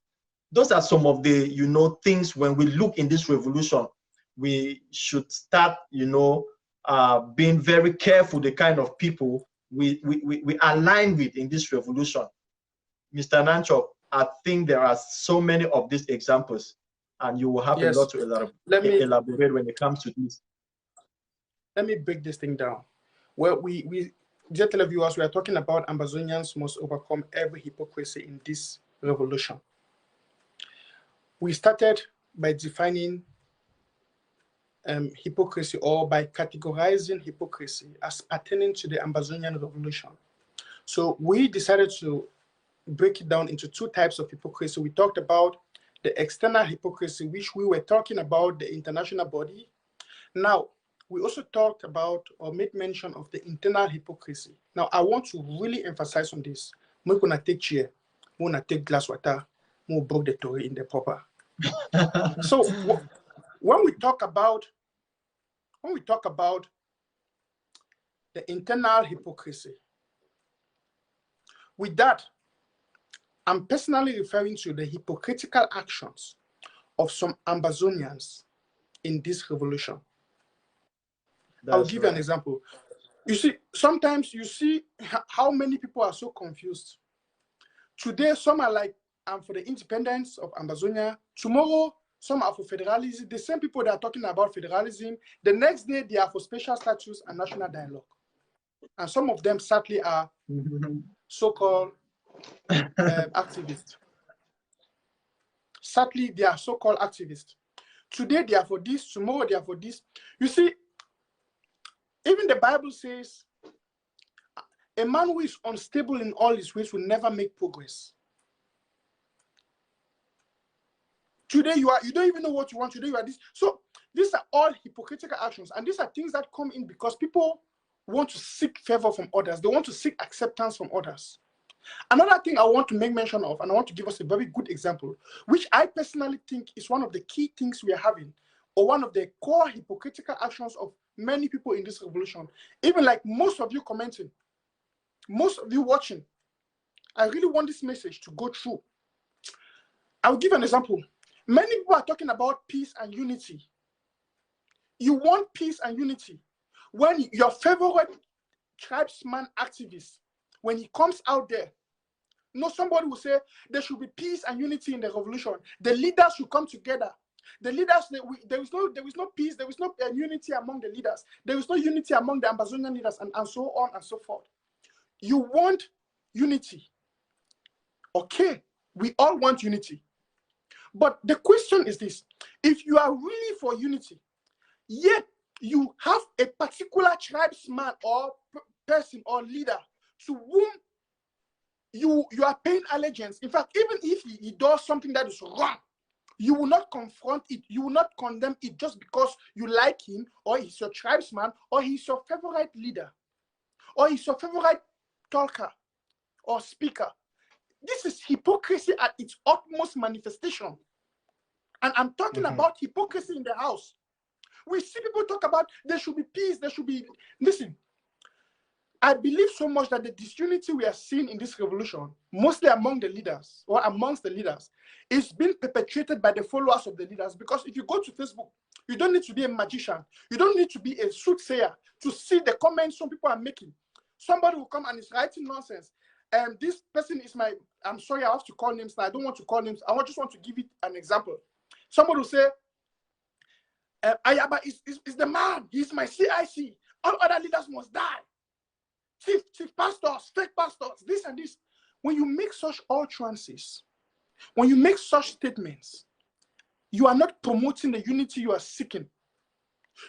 Those are some of the, you know, things when we look in this revolution, we should start, you know, being very careful the kind of people we align with in this revolution. Mr. Nanchop, I think there are so many of these examples, and you will have a lot to elaborate when it comes to this. Let me break this thing down. Well, dear televiewers, we are talking about Ambazonians must overcome every hypocrisy in this revolution. We started by defining hypocrisy, or by categorizing hypocrisy as pertaining to the Ambazonian revolution. So we decided to break it down into two types of hypocrisy. We talked about the external hypocrisy, which we were talking about the international body. Now, we also talked about or made mention of the internal hypocrisy. Now, I want to really emphasize on this. We're going to take chair, we're going to take glass water, we'll break the Tory in the proper. So when we talk about the internal hypocrisy, with that, I'm personally referring to the hypocritical actions of some Ambazonians in this revolution. I'll give you an example. You see, sometimes you see how many people are so confused. Today, some are like, I'm for the independence of Ambazonia. Tomorrow, some are for federalism. The same people that are talking about federalism, the next day they are for special status and national dialogue. And some of them sadly are so-called activists. Sadly, they are so-called activists. Today they are for this, tomorrow they are for this. You see, even the Bible says A man who is unstable in all his ways will never make progress. Today you don't even know what you want. Today you are this. So these are all hypocritical actions, and these are things that come in because people want to seek favor from others. They want to seek acceptance from others. Another thing I want to make mention of, and I want to give us a very good example, which I personally think is one of the key things we are having, or one of the core hypocritical actions of many people in this revolution. Even like most of you commenting, most of you watching, I really want this message to go through. I'll give an example. Many people are talking about peace and unity. You want peace and unity when your favorite tribesman activist, when he comes out there, somebody will say there should be peace and unity in the revolution. The leaders should come together. The leaders, there is no peace, there is no unity among the leaders. There is no unity among the Ambazonian leaders, and so on and so forth. You want unity. Okay, we all want unity. But the question is this: if you are really for unity, yet you have a particular tribesman or person or leader to whom you are paying allegiance. In fact, even if he does something that is wrong, you will not confront it. You will not condemn it just because you like him, or he's your tribesman, or he's your favorite leader, or he's your favorite talker or speaker. This is hypocrisy at its utmost manifestation. And I'm talking about hypocrisy in the house. We see people talk about there should be peace, there should be... Listen, I believe so much that the disunity we are seeing in this revolution, mostly among the leaders, or amongst the leaders, is being perpetrated by the followers of the leaders. Because if you go to Facebook, you don't need to be a magician. You don't need to be a soothsayer to see the comments some people are making. Somebody will come and is writing nonsense. And this person is my... I'm sorry, I have to call names now. I don't want to call names. Just want to give it an example. Somebody will say, Ayaba is the man. He's my CIC. All other leaders must die. Chief pastors, fake pastors, this and this. When you make such utterances, when you make such statements, you are not promoting the unity you are seeking.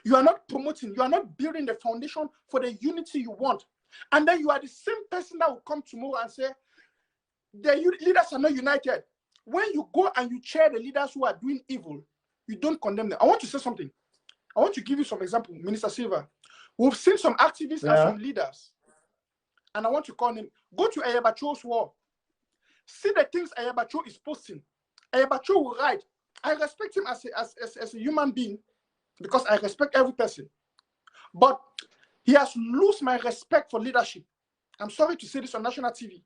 You are not promoting, you are not building the foundation for the unity you want. And then you are the same person that will come tomorrow and say, the leaders are not united. When you go and you chair the leaders who are doing evil, you don't condemn them. I want to say something. I want to give you some example, Minister Silva. We've seen some activists and some leaders, and I want to call them. Go to Ayabacho's wall. See the things Ayabacho is posting. Ayabacho will write. I respect him as a human being because I respect every person. But he has lost my respect for leadership. I'm sorry to say this on national TV.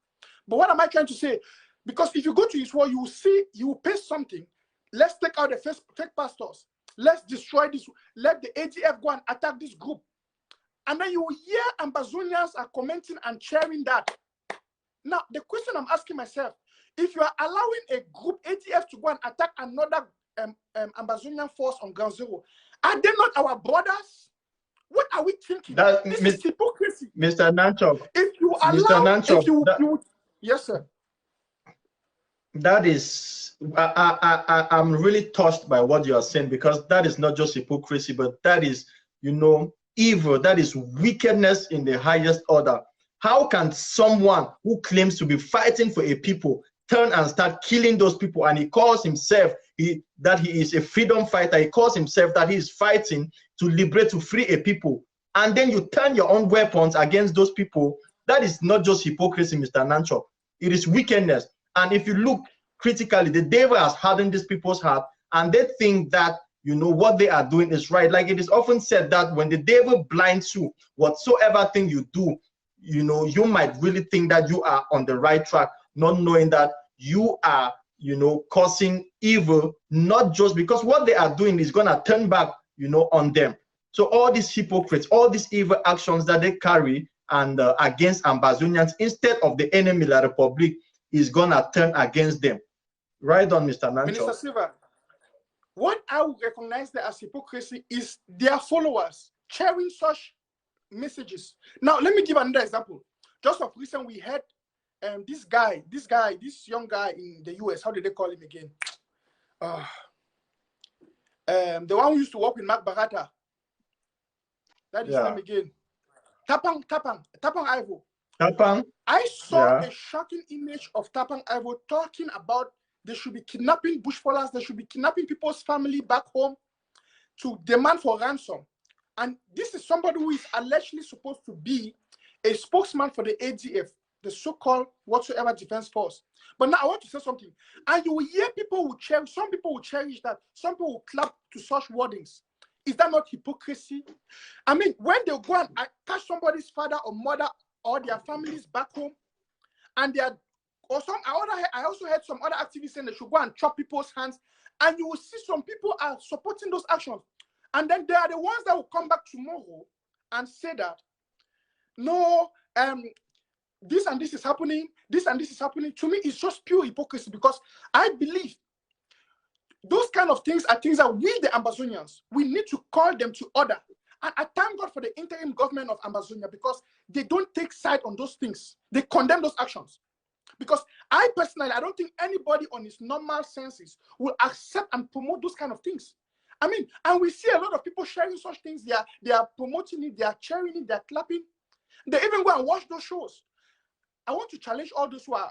But what am I trying to say? Because if you go to his wall, you will see, you will paste something. Let's take out the fake pastors. Let's destroy this. Let the ADF go and attack this group. And then you will hear Ambazonians are commenting and cheering that. Now, the question I'm asking myself, if you are allowing a group, ADF, to go and attack another Ambazonian force on ground zero, are they not our brothers? What are we thinking? This is hypocrisy. Mr. Nanchop. If you allow, yes, sir. That is, I'm really touched by what you are saying, because that is not just hypocrisy, but that is, evil. That is wickedness in the highest order. How can someone who claims to be fighting for a people turn and start killing those people, and he calls himself that he is a freedom fighter? He calls himself that he is fighting to liberate, to free a people, and then you turn your own weapons against those people? That is not just hypocrisy, Mr. Nanchop. It is wickedness. And if you look critically, the devil has hardened these people's heart, and they think that what they are doing is right. Like it is often said that when the devil blinds you, whatsoever thing you do, you might really think that you are on the right track, not knowing that you are, causing evil, not just because what they are doing is going to turn back, on them. So all these hypocrites, all these evil actions that they carry and against Ambazonians, instead of the enemy, La Republic, is going to turn against them. Right on, Mr. Nanchop. Minister Silva, what I would recognize that as hypocrisy is their followers sharing such messages. Now, let me give another example. Just of recent, we had this young guy in the US. How did they call him again? The one who used to work with Mark Barata. That is his name again. Tapang Ivo. Tapang? I saw Yeah. a shocking image of Tapang Ivo talking about they should be kidnapping bushfallers, they should be kidnapping people's family back home to demand for ransom. And this is somebody who is allegedly supposed to be a spokesman for the ADF, the so-called whatsoever defense force. But now I want to say something. And you will hear people who cherish, some people will cherish that, some people will clap to such wordings. Is that not hypocrisy? I mean, when they go and catch somebody's father or mother or their families back home, and they are, or some, I also heard some other activists saying they should go and chop people's hands, and you will see some people are supporting those actions. And then they are the ones that will come back tomorrow and say that, no, this and this is happening, this and this is happening. To me, it's just pure hypocrisy, because I believe those kind of things are things that we, the Ambazonians, we need to call them to order. And I thank God for the interim government of Ambazonia, because they don't take side on those things. They condemn those actions. Because I personally, I don't think anybody on his normal senses will accept and promote those kind of things. I mean, and we see a lot of people sharing such things. They are promoting it, they are cheering it, they are clapping. They even go and watch those shows. I want to challenge all those who are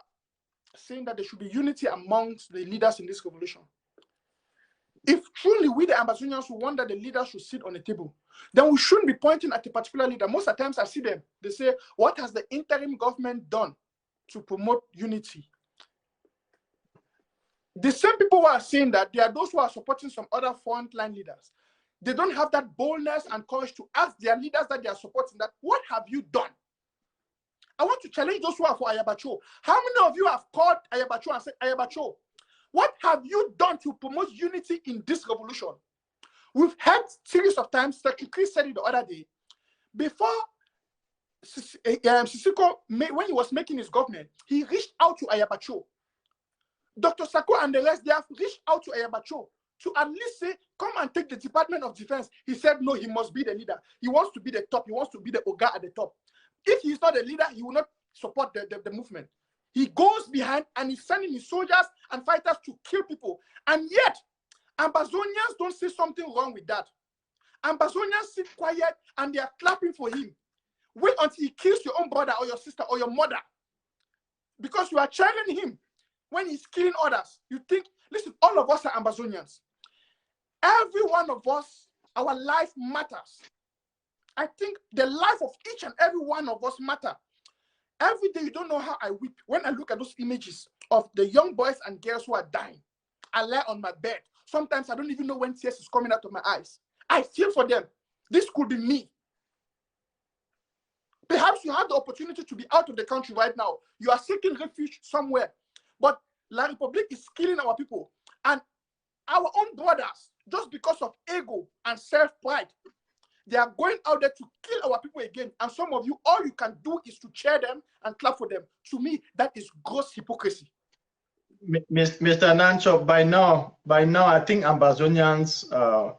saying that there should be unity amongst the leaders in this revolution. If truly we, the Ambazonians, who want that the leaders should sit on the table, then we shouldn't be pointing at a particular leader. Most of the times I see them, they say, what has the interim government done to promote unity? The same people who are saying that, they are those who are supporting some other frontline leaders. They don't have that boldness and courage to ask their leaders that they are supporting that, what have you done? I want to challenge those who are for Ayabacho. How many of you have called Ayabacho and said, Ayabacho, what have you done to promote unity in this revolution? We've heard series of times, Secretary Chris said it the other day, before Sisiko, when he was making his government, he reached out to Ayabacho. Dr. Sako and the rest, they have reached out to Ayabacho to at least say, come and take the Department of Defense. He said, no, he must be the leader. He wants to be the top. He wants to be the Oga at the top. If he's not a leader, he will not support the movement. He goes behind and he's sending his soldiers and fighters to kill people. And yet, Ambazonians don't say something wrong with that. Ambazonians sit quiet and they are clapping for him. Wait until he kills your own brother or your sister or your mother. Because you are cheering him when he's killing others. You think, listen, all of us are Ambazonians. Every one of us, our life matters. I think the life of each and every one of us matter. Every day, you don't know how I weep when I look at those images of the young boys and girls who are dying. I lie on my bed. Sometimes I don't even know when tears is coming out of my eyes. I feel for them. This could be me. Perhaps you have the opportunity to be out of the country right now. You are seeking refuge somewhere. But La Republic is killing our people. And our own brothers, just because of ego and self-pride, they are going out there to kill our people again. And some of you, all you can do is to cheer them and clap for them. To me, that is gross hypocrisy. Mr. Nancho, by now, I think Ambazonians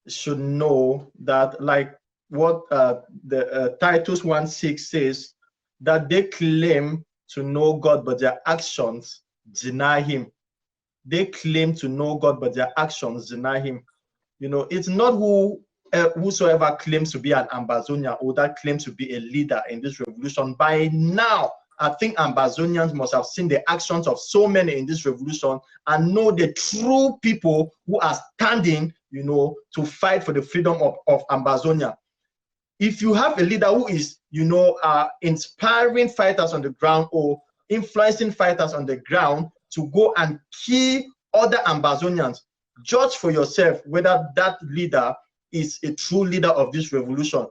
should know that, like what the Titus 1:6 says, that they claim to know God, but their actions deny him. They claim to know God, but their actions deny him. You know, it's not whosoever claims to be an Ambazonian or that claims to be a leader in this revolution. By now, I think Ambazonians must have seen the actions of so many in this revolution and know the true people who are standing, you know, to fight for the freedom of Ambazonia. If you have a leader who is, you know, inspiring fighters on the ground or influencing fighters on the ground to go and kill other Ambazonians, judge for yourself whether that leader is a true leader of this revolution.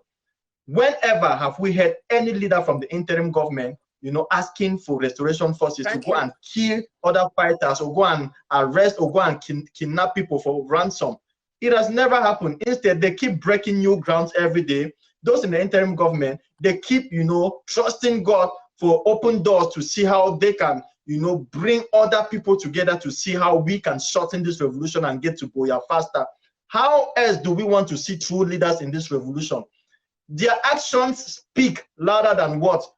Whenever have we heard any leader from the interim government, you know, asking for restoration forces to go and kill other fighters or go and arrest or go and kidnap people for ransom? It has never happened. Instead, they keep breaking new grounds every day. Those in the interim government, they keep, you know, trusting God for open doors to see how they can, you know, bring other people together to see how we can shorten this revolution and get to Boya faster. How else do we want to see true leaders in this revolution? Their actions speak louder than words.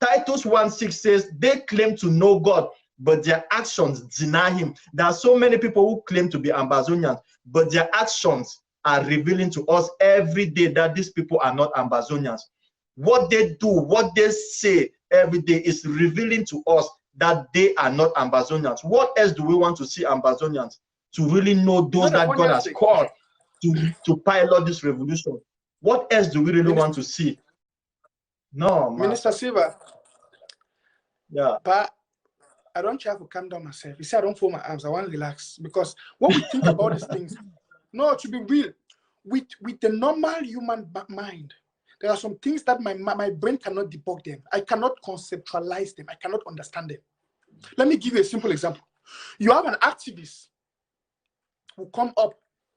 Titus 1:6 says they claim to know God, but their actions deny him. There are so many people who claim to be Ambazonians, but their actions are revealing to us every day that these people are not Ambazonians. What they do, what they say every day is revealing to us that they are not Ambazonians. What else do we want to see Ambazonians to really know those that God has called to pilot this revolution? What else do we really want to see? No, man. Minister Silva. Yeah. But I don't try to calm down myself. You see, I don't fold my arms. I want to relax. Because when we think about these things, no, to be real, with the normal human mind, there are some things that my brain cannot debug them. I cannot conceptualize them. I cannot understand them. Let me give you a simple example. You have an activist who come up,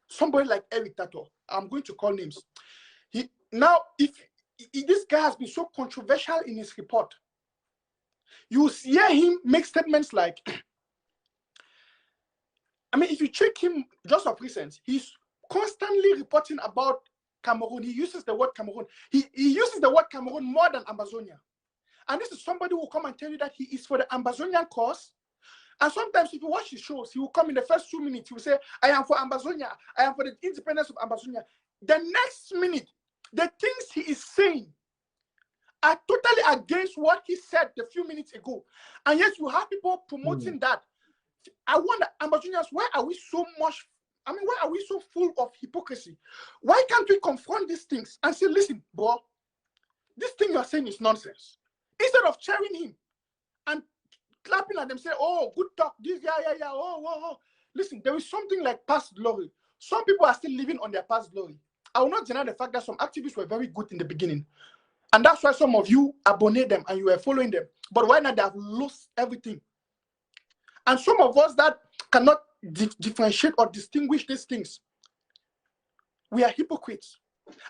somebody like Eric Tato. I'm going to call names. If this guy has been so controversial in his report, you hear him make statements like, I mean, if you check him just of recent, he's constantly reporting about Cameroon. He uses the word Cameroon. He uses the word Cameroon more than Ambazonia. And this is somebody who will come and tell you that he is for the Ambazonian cause. And sometimes if you watch his shows, he will come in the first 2 minutes, he will say, I am for Ambazonia. I am for the independence of Ambazonia. The next minute, the things he is saying are totally against what he said a few minutes ago. And yet you have people promoting that. I wonder, Ambazonians, why are we so much, why are we so full of hypocrisy? Why can't we confront these things and say, listen, bro, this thing you are saying is nonsense. Instead of cheering him and clapping at them, say, oh, good talk, this, yeah, oh. Listen, there is something like past glory. Some people are still living on their past glory. I will not deny the fact that some activists were very good in the beginning. And that's why some of you abonnate them and you were following them. But right now they have lost everything. And some of us that cannot differentiate or distinguish these things, we are hypocrites.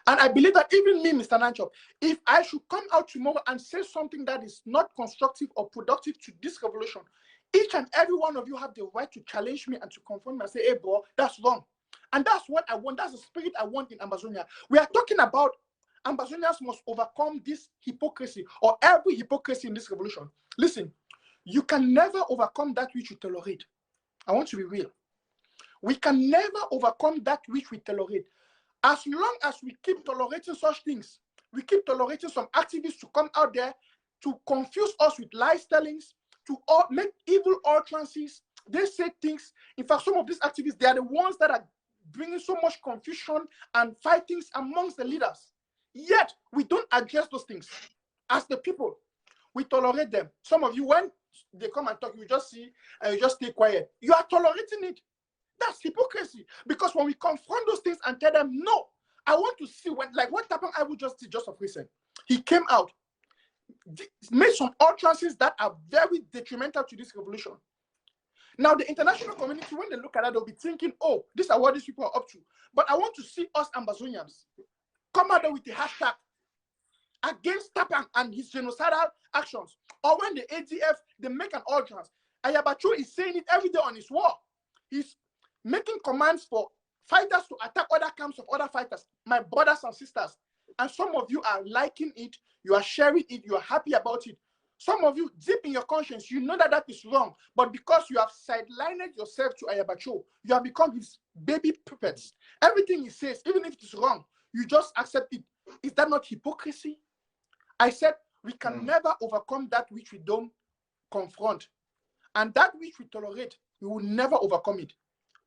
And I believe that even me, Mr. Nanchop, if I should come out tomorrow and say something that is not constructive or productive to this revolution, each and every one of you have the right to challenge me and to confront me and say, hey, bro, that's wrong. And that's what I want. That's the spirit I want in Ambazonia. We are talking about Ambazonians must overcome this hypocrisy or every hypocrisy in this revolution. Listen, you can never overcome that which you tolerate. I want to be real. We can never overcome that which we tolerate. As long as we keep tolerating such things, we keep tolerating some activists to come out there to confuse us with lies tellings, to make evil utterances. They say things. In fact, some of these activists, they are the ones that are bringing so much confusion and fightings amongst the leaders. Yet, we don't address those things. As the people, we tolerate them. Some of you, when they come and talk, you just see and you just stay quiet. You are tolerating it. That's hypocrisy. Because when we confront those things and tell them, no, I want to see what happened, I will just see just of recent. He came out, made some utterances that are very detrimental to this revolution. Now, the international community, when they look at that, they'll be thinking, oh, these are what these people are up to. But I want to see us Ambazonians come out there with the hashtag against Tapan and his genocidal actions. Or when the ADF, they make an utterance. Ayabacho is saying it every day on his wall. He's making commands for fighters to attack other camps of other fighters, my brothers and sisters. And some of you are liking it, you are sharing it, you are happy about it. Some of you, deep in your conscience, you know that that is wrong. But because you have sidelined yourself to Ayabacho, you have become his baby puppets. Everything he says, even if it is wrong, you just accept it. Is that not hypocrisy? I said we can never overcome that which we don't confront. And that which we tolerate, we will never overcome it.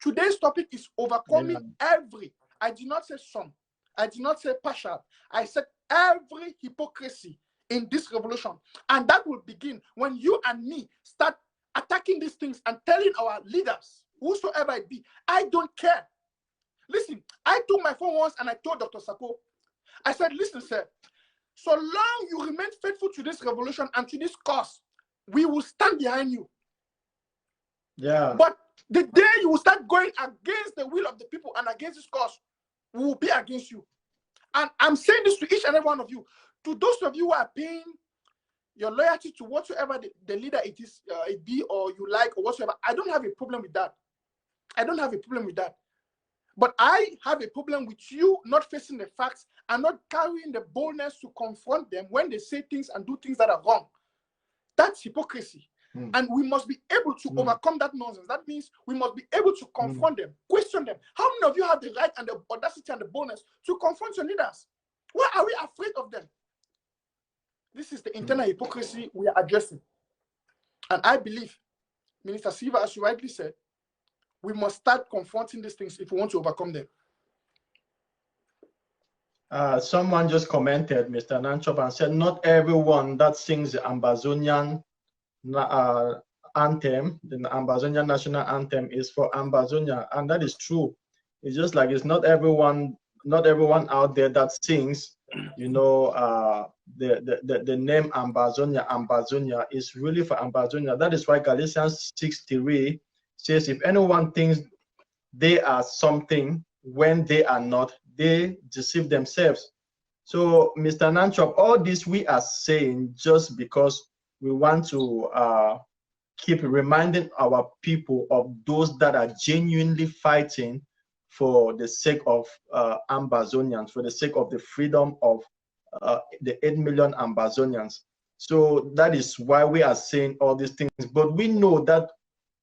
Today's topic is overcoming every, I did not say some, I did not say partial, I said every hypocrisy in this revolution. And that will begin when you and me start attacking these things and telling our leaders, whosoever it be, I don't care. Listen, I took my phone once and I told Dr. Sako, I said, listen, sir, so long you remain faithful to this revolution and to this cause, we will stand behind you. Yeah. But the day you will start going against the will of the people and against this cause, we will be against you. And I'm saying this to each and every one of you. To those of you who are paying your loyalty to whatsoever the leader it is, it be, or you like, or whatsoever, I don't have a problem with that. I don't have a problem with that. But I have a problem with you not facing the facts and not carrying the boldness to confront them when they say things and do things that are wrong. That's hypocrisy. And we must be able to overcome that nonsense. That means we must be able to confront them, question them. How many of you have the right and the audacity and the boldness to confront your leaders? Why are we afraid of them? This is the internal hypocrisy we are addressing. And I believe, Minister Silva, as you rightly said, we must start confronting these things if we want to overcome them. Someone just commented, Mr. Nanchop, and said, not everyone that sings the Ambazonian anthem, the Ambazonian national anthem, is for Ambazonia, and that is true. It's just like it's not everyone out there that sings, you know, the name Ambazonia is really for Ambazonia. That is why Galatians 6:3 says, if anyone thinks they are something when they are not, they deceive themselves. So, Mr. Nanchop, all this we are saying just because we want to keep reminding our people of those that are genuinely fighting for the sake of Ambazonians, for the sake of the freedom of the 8 million Ambazonians. So that is why we are saying all these things. But we know that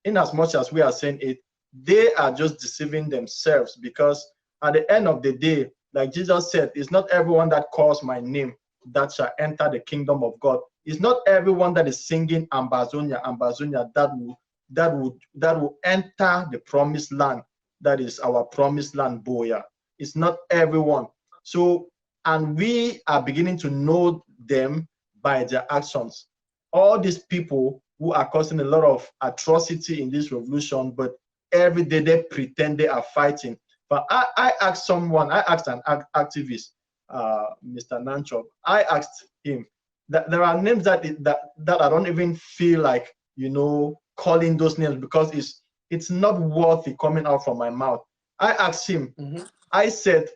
in as much as we are saying it, they are just deceiving themselves, because at the end of the day, like Jesus said, it's not everyone that calls my name that shall enter the kingdom of God. It's not everyone that is singing Ambazonia, Ambazonia that will enter the promised land. That is our promised land, Boya. It's not everyone. So, and we are beginning to know them by their actions. All these people who are causing a lot of atrocity in this revolution, but every day they pretend they are fighting. But I asked someone, I asked an activist, Mr. Nanchop, I asked him that there are names that I don't even feel like, you know, calling those names, because it's not worthy coming out from my mouth. I asked him, I said,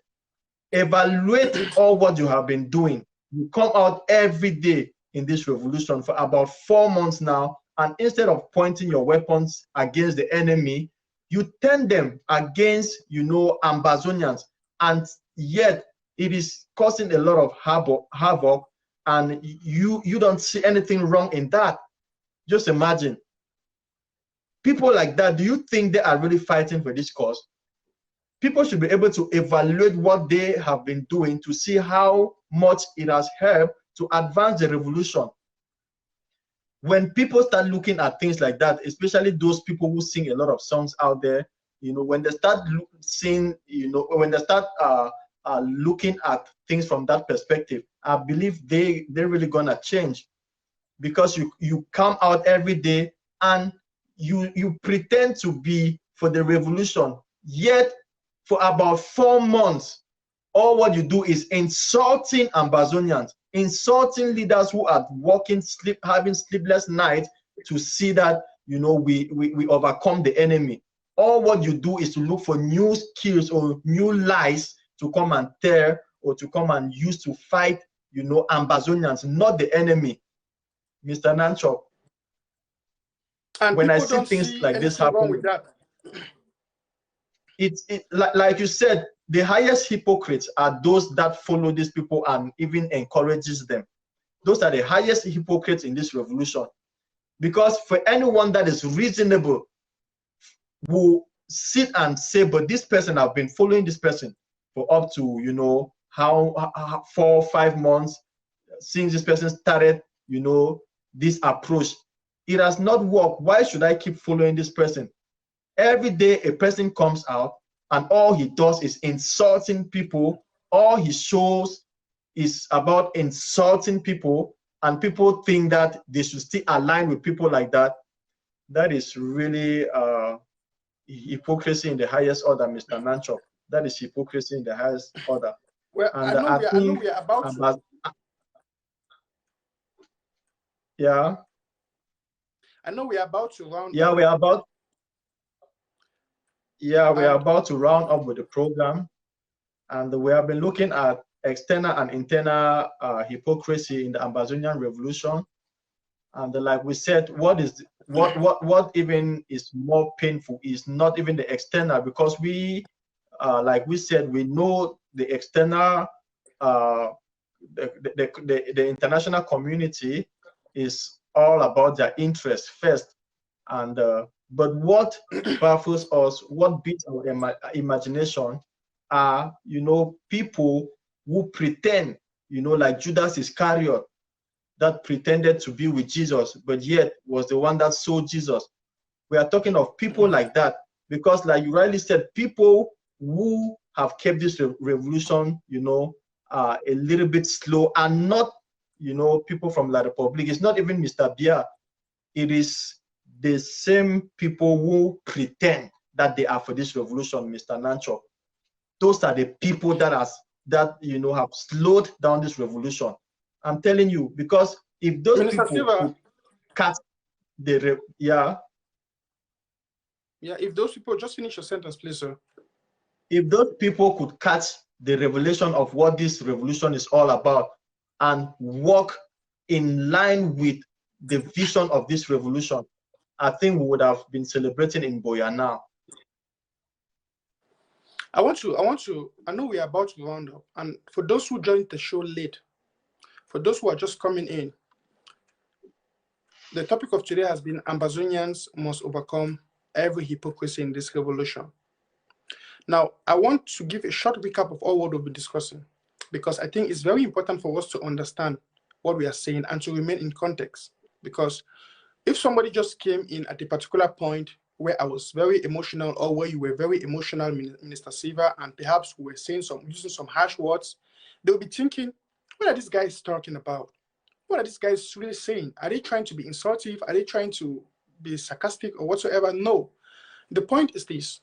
evaluate all what you have been doing. You come out every day in this revolution for about 4 months now, and instead of pointing your weapons against the enemy, you turn them against, you know, Ambazonians, and yet it is causing a lot of havoc, and you don't see anything wrong in that. Just imagine. People like that, do you think they are really fighting for this cause? People should be able to evaluate what they have been doing to see how much it has helped to advance the revolution. When people start looking at things like that, especially those people who sing a lot of songs out there, you know, when they start seeing, you know, when they start looking at things from that perspective, I believe they're really gonna change, because you come out every day and you pretend to be for the revolution, yet for about 4 months, all what you do is insulting Ambazonians, insulting leaders who are working, having sleepless nights to see that, you know, we overcome the enemy. All what you do is to look for new skills or new lies to come and tear or to come and use to fight, you know, Ambazonians, not the enemy. Mr. Nanchop, when I see things like this happen, like you said, the highest hypocrites are those that follow these people and even encourages them. Those are the highest hypocrites in this revolution. Because for anyone that is reasonable will sit and say, but this person, I've been following this person for up to, you know, how 4 or 5 months since this person started, you know, this approach. It has not worked. Why should I keep following this person? Every day a person comes out and all he does is insulting people. All he shows is about insulting people, and people think that they should still align with people like that. That is really hypocrisy in the highest order, Mr. Nanchop. That is hypocrisy in the highest order. Well, and I know we are about to. Yeah. I know we are about to round. Yeah, we are about. Yeah, we are about to round up with the program, and we have been looking at external and internal hypocrisy in the Ambazonian revolution. And like we said, what even is more painful is not even the external, because we, like we said, we know the external, the international community is all about their interests first, and but what baffles us, what beats our imagination, are, you know, people who pretend, you know, like Judas Iscariot, that pretended to be with Jesus, but yet was the one that sold Jesus. We are talking of people like that, because like you rightly said, people who have kept this revolution, you know, a little bit slow, and not, you know, people from La Republique. It's not even Mr. Bia. It is the same people who pretend that they are for this revolution, Mr. Nancho. Those are the people that you know have slowed down this revolution. I'm telling you, because if those Minister people Silva, could cut the if those people, just finish your sentence, please, sir. If those people could catch the revelation of what this revolution is all about and walk in line with the vision of this revolution, I think we would have been celebrating in Boya now. I know we are about to round up, and for those who joined the show late, for those who are just coming in, the topic of today has been Ambazonians must overcome every hypocrisy in this revolution. Now, I want to give a short recap of all what we'll be discussing, because I think it's very important for us to understand what we are saying and to remain in context. Because if somebody just came in at a particular point where I was very emotional, or where you were very emotional, Minister Silva, and perhaps we were saying using some harsh words, they'll be thinking, what are these guys talking about? What are these guys really saying? Are they trying to be insultive? Are they trying to be sarcastic or whatsoever? No. The point is this.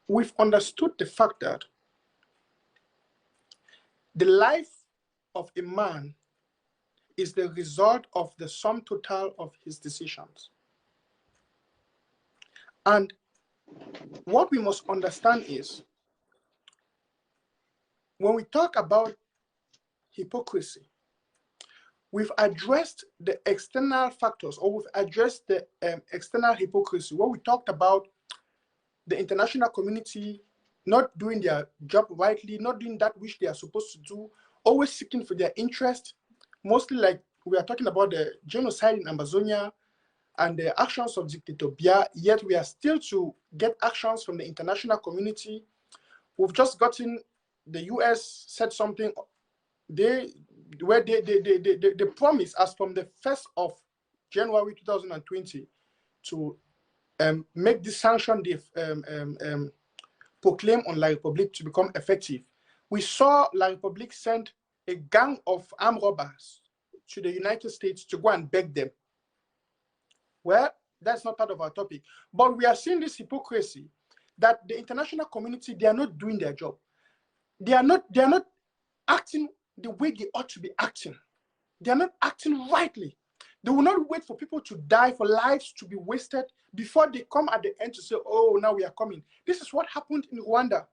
We've understood the fact that the life of a man is the result of the sum total of his decisions. And what we must understand is, when we talk about hypocrisy, we've addressed the external factors, or we've addressed the external hypocrisy, where we talked about the international community not doing their job rightly, not doing that which they are supposed to do, always seeking for their interest, mostly like we are talking about the genocide in Ambazonia and the actions of Dictator Bia, yet we are still to get actions from the international community. We've just gotten the US said something, they promise as from the 1st of January 2020 to make this sanction proclaim on La Republique to become effective. We saw La Republique send a gang of armed robbers to the United States to go and beg them. Well, that's not part of our topic. But we are seeing this hypocrisy that the international community, they are not doing their job. They are not acting the way they ought to be acting. They are not acting rightly. They will not wait for people to die, for lives to be wasted before they come at the end to say, oh, now we are coming. This is what happened in Rwanda.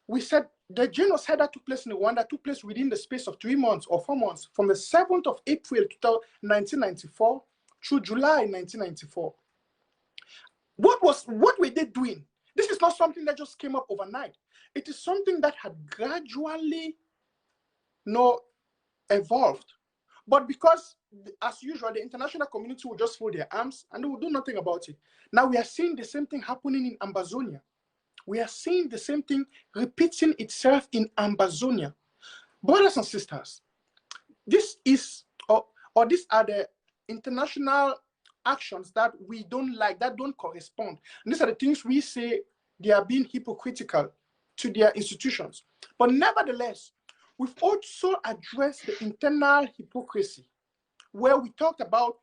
We said the genocide that took place in Rwanda took place within the space of 3 months or 4 months, from the 7th of April 1994 through July 1994. What were they doing? This is not something that just came up overnight. It is something that had gradually evolved. But because, as usual, the international community will just fold their arms and they will do nothing about it. Now we are seeing the same thing happening in Ambazonia. We are seeing the same thing repeating itself in Ambazonia. Brothers and sisters, this is, or these are the international actions that we don't like, that don't correspond. And these are the things we say they are being hypocritical to their institutions. But nevertheless, we've also addressed the internal hypocrisy, where we talked about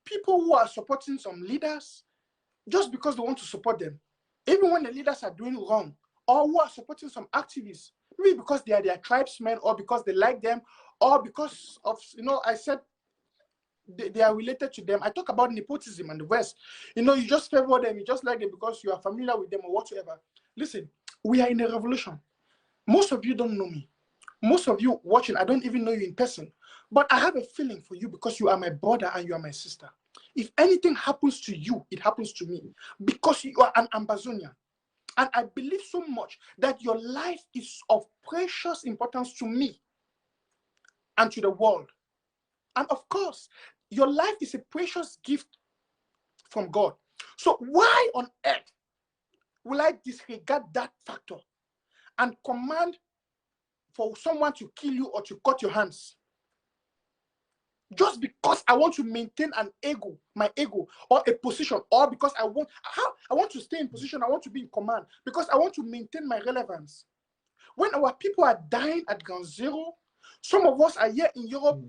people who are supporting some leaders just because they want to support them, even when the leaders are doing wrong, or who are supporting some activists, maybe because they are their tribesmen, or because they like them, or because of, I said they are related to them. I talk about nepotism and the West. You just favor them, you just like them because you are familiar with them or whatsoever. Listen, we are in a revolution. Most of you don't know me. Most of you watching, I don't even know you in person. But I have a feeling for you because you are my brother and you are my sister. If anything happens to you, it happens to me because you are an Ambazonian. And I believe so much that your life is of precious importance to me and to the world. And of course, your life is a precious gift from God. So why on earth will I disregard that factor and command for someone to kill you or to cut your hands. Just because I want to maintain an ego, my ego, or a position, or because I want to stay in position, I want to be in command, because I want to maintain my relevance. When our people are dying at ground zero, some of us are here in Europe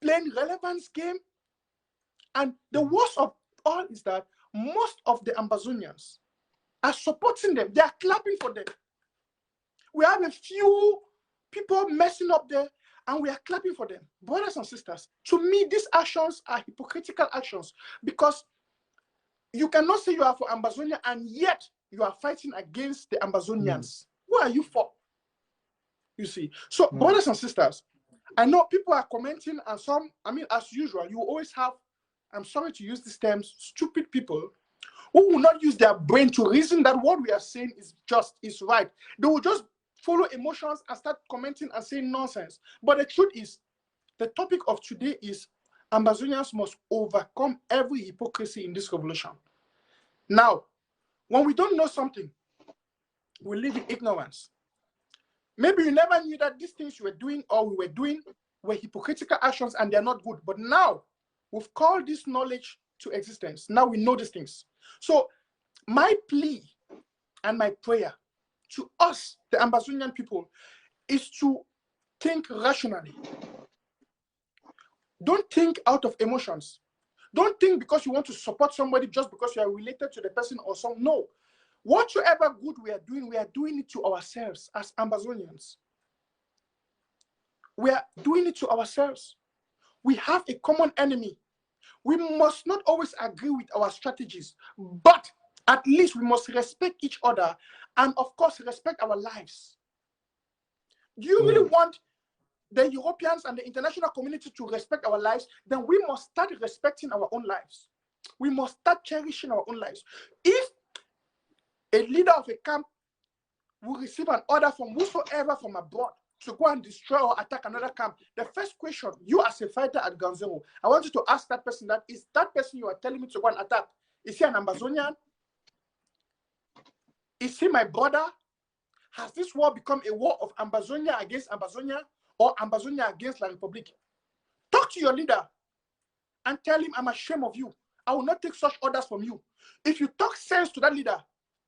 playing relevance game, and the worst of all is that most of the Ambazonians are supporting them. They are clapping for them. We have a few people messing up there, and we are clapping for them. Brothers and sisters, to me, these actions are hypocritical actions, because you cannot say you are for Ambazonia and yet you are fighting against the Ambazonians. Who are you for? You see. So, brothers and sisters, I know people are commenting, and some, I mean, as usual, you always have, I'm sorry to use these terms, stupid people who will not use their brain to reason that what we are saying is just, is right. They will just follow emotions and start commenting and saying nonsense. But the truth is, the topic of today is Ambazonians must overcome every hypocrisy in this revolution. Now, when we don't know something, we live in ignorance. Maybe you never knew that these things you were doing or we were doing were hypocritical actions and they're not good. But now, we've called this knowledge to existence. Now we know these things. So my plea and my prayer to us, the Ambazonian people, is to think rationally. Don't think out of emotions. Don't think because you want to support somebody just because you are related to the person or some. No. Whatsoever good we are doing it to ourselves as Ambazonians. We are doing it to ourselves. We have a common enemy. We must not always agree with our strategies, but at least we must respect each other and, of course, respect our lives. Do you really want the Europeans and the international community to respect our lives? Then we must start respecting our own lives. We must start cherishing our own lives. If a leader of a camp will receive an order from whosoever from abroad to go and destroy or attack another camp, the first question, you as a fighter at ground zero, I want you to ask that person, that is that person you are telling me to go and attack, is he an Ambazonian? Is he my brother? Has this war become a war of Ambazonia against Ambazonia or Ambazonia against La Republique? Talk to your leader and tell him, I'm ashamed of you. I will not take such orders from you. If you talk sense to that leader,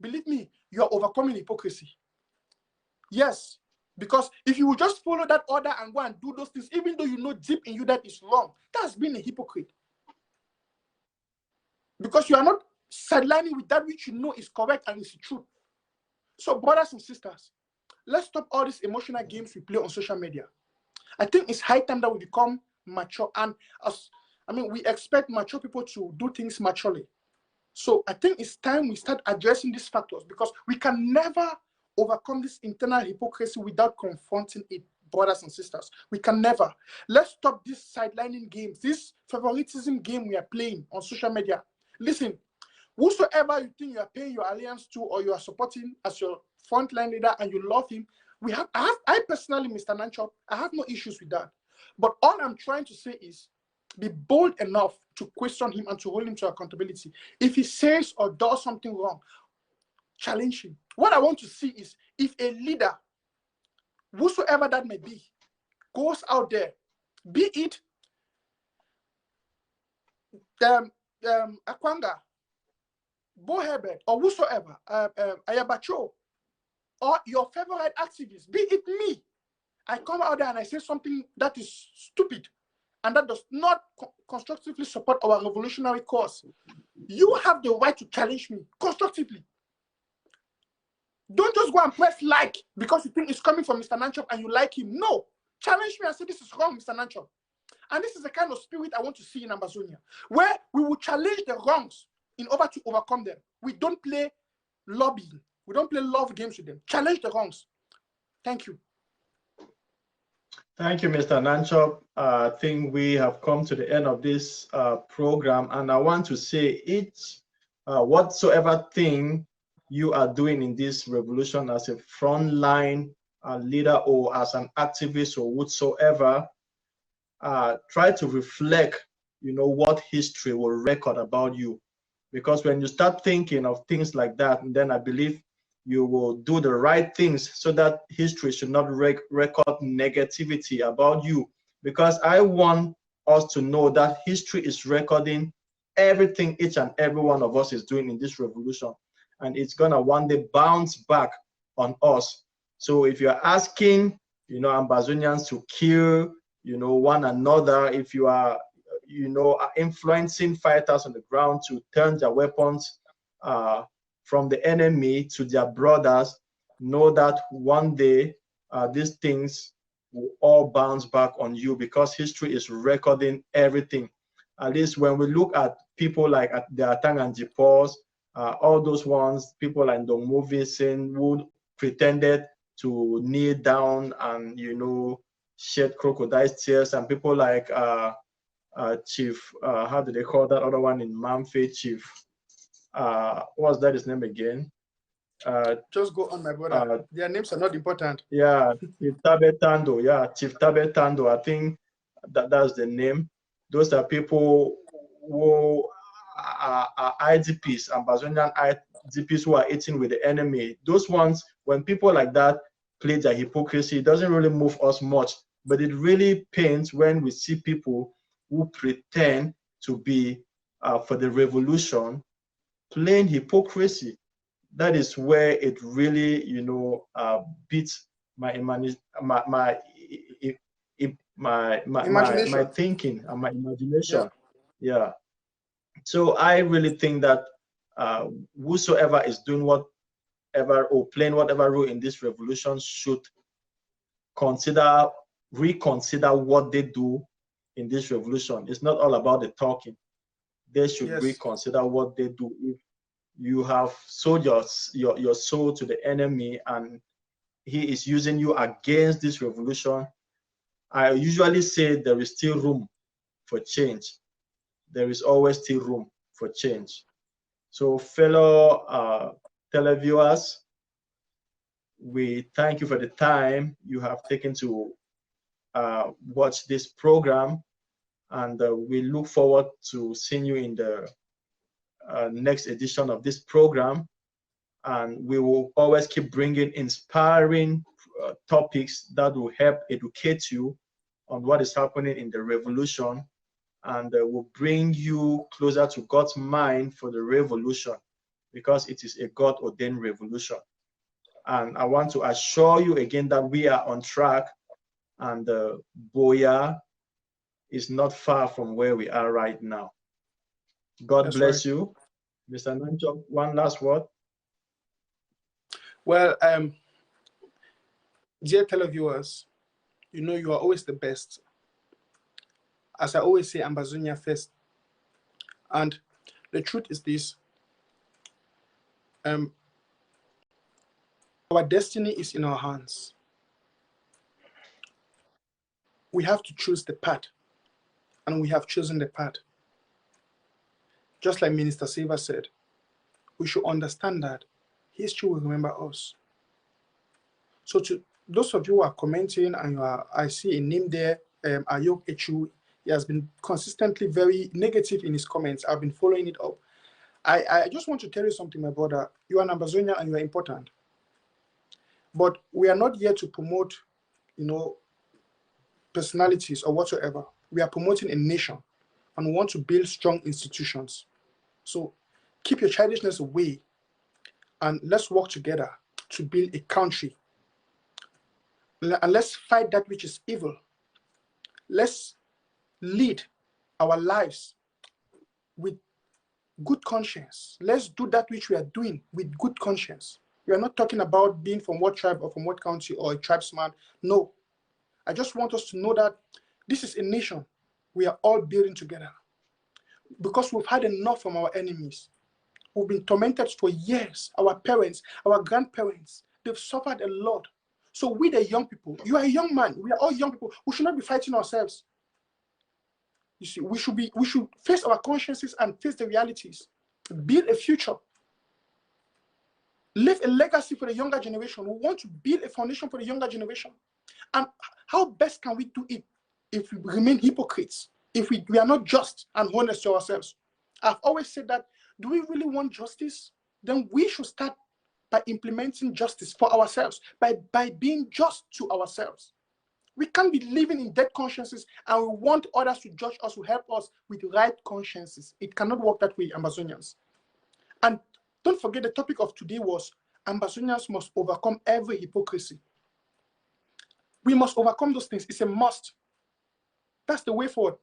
believe me, you are overcoming hypocrisy. Yes, because if you will just follow that order and go and do those things, even though you know deep in you that is wrong, that's being a hypocrite. Because you are not sidelining with that which you know is correct and is true. So, brothers and sisters, let's stop all these emotional games we play on social media. I think it's high time that we become mature, and we expect mature people to do things maturely. So I think it's time we start addressing these factors, because we can never overcome this internal hypocrisy without confronting it, brothers and sisters. We can never. Let's stop this sidelining games, this favoritism game we are playing on social media. Listen, whosoever you think you are paying your alliance to or you are supporting as your frontline leader and you love him, I personally, Mr. Nanchop, I have no issues with that. But all I'm trying to say is, be bold enough to question him and to hold him to accountability. If he says or does something wrong, challenge him. What I want to see is, if a leader, whosoever that may be, goes out there, be it Akwanga, Bo Herbert, or whosoever, Ayabacho, or your favorite activist, be it me, I come out there and I say something that is stupid and that does not constructively support our revolutionary cause, you have the right to challenge me constructively. Don't just go and press like because you think it's coming from Mr. Nanchop and you like him. No, challenge me and say, this is wrong, Mr. Nanchop. And this is the kind of spirit I want to see in Ambazonia, where we will challenge the wrongs in order to overcome them. We don't play lobbying. We don't play love games with them. Challenge the wrongs. Thank you. Thank you, Mr. Nanchop. I think we have come to the end of this program, and I want to say whatsoever thing you are doing in this revolution as a frontline leader or as an activist or whatsoever, try to reflect, what history will record about you. Because when you start thinking of things like that, then I believe you will do the right things so that history should not record negativity about you. Because I want us to know that history is recording everything each and every one of us is doing in this revolution. And it's gonna one day bounce back on us. So if you're asking, you know, Ambazonians to kill, you know, one another, if you are, you know, influencing fighters on the ground to turn their weapons from the enemy to their brothers, know that one day these things will all bounce back on you, because history is recording everything. At least when we look at people like the Atang and Jipos, all those ones, people like the movie scene who pretended to kneel down and, you know, shed crocodile tears, and people like Chief, how do they call that other one in Mamfe, Chief, what's that his name again? Just go on, my brother. Their names are not important. Yeah, Chief Tabe Tando. Yeah, Chief Tabe Tando. I think that's the name. Those are people who are IDPs, Ambazonian IDPs who are eating with the enemy. Those ones, when people like that play their hypocrisy, it doesn't really move us much. But it really pains when we see people who pretend to be for the revolution playing hypocrisy. That is where it really, you know, beats my thinking and my imagination. Yeah. So I really think that whosoever is doing whatever or playing whatever role in this revolution should reconsider what they do in this revolution. It's not all about the talking. They should reconsider what they do. If you have sold your soul to the enemy and he is using you against this revolution, I usually say there is still room for change. There is always still room for change. So fellow televiewers, we thank you for the time you have taken to watch this program, and we look forward to seeing you in the next edition of this program. And we will always keep bringing inspiring topics that will help educate you on what is happening in the revolution, and will bring you closer to God's mind for the revolution, because it is a God-ordained revolution. And I want to assure you again that we are on track, and Boya is not far from where we are right now. God bless you. Mr. Nanchok, one last word. Well, dear televiewers, you know you are always the best. As I always say, Ambazonia first. And the truth is this. Our destiny is in our hands. We have to choose the path, and we have chosen the path. Just like Minister Silva said, we should understand that history will remember us. So to those of you who are commenting, and I see a name there, Ayok Echu, he has been consistently very negative in his comments. I've been following it up. I just want to tell you something, my brother. You are an Ambazonian and you are important. But we are not here to promote, you know, personalities or whatsoever. We are promoting a nation, and we want to build strong institutions. So keep your childishness away, and let's work together to build a country. And let's fight that which is evil. Let's lead our lives with good conscience. Let's do that which we are doing with good conscience. We are not talking about being from what tribe or from what country or a tribesman. No. I just want us to know that this is a nation we are all building together. Because we've had enough from our enemies. We've been tormented for years. Our parents, our grandparents, they've suffered a lot. So we, the young people, you are a young man. We are all young people. We should not be fighting ourselves. You see, we should face our consciences and face the realities. Build a future. Leave a legacy for the younger generation. We want to build a foundation for the younger generation. And how best can we do it if we remain hypocrites? If we are not just and honest to ourselves? I've always said that, do we really want justice? Then we should start by implementing justice for ourselves, by being just to ourselves. We can't be living in dead consciences and we want others to judge us, to help us with right consciences. It cannot work that way, Ambazonians. And don't forget, the topic of today was Ambazonians must overcome every hypocrisy. We must overcome those things. It's a must. That's the way forward.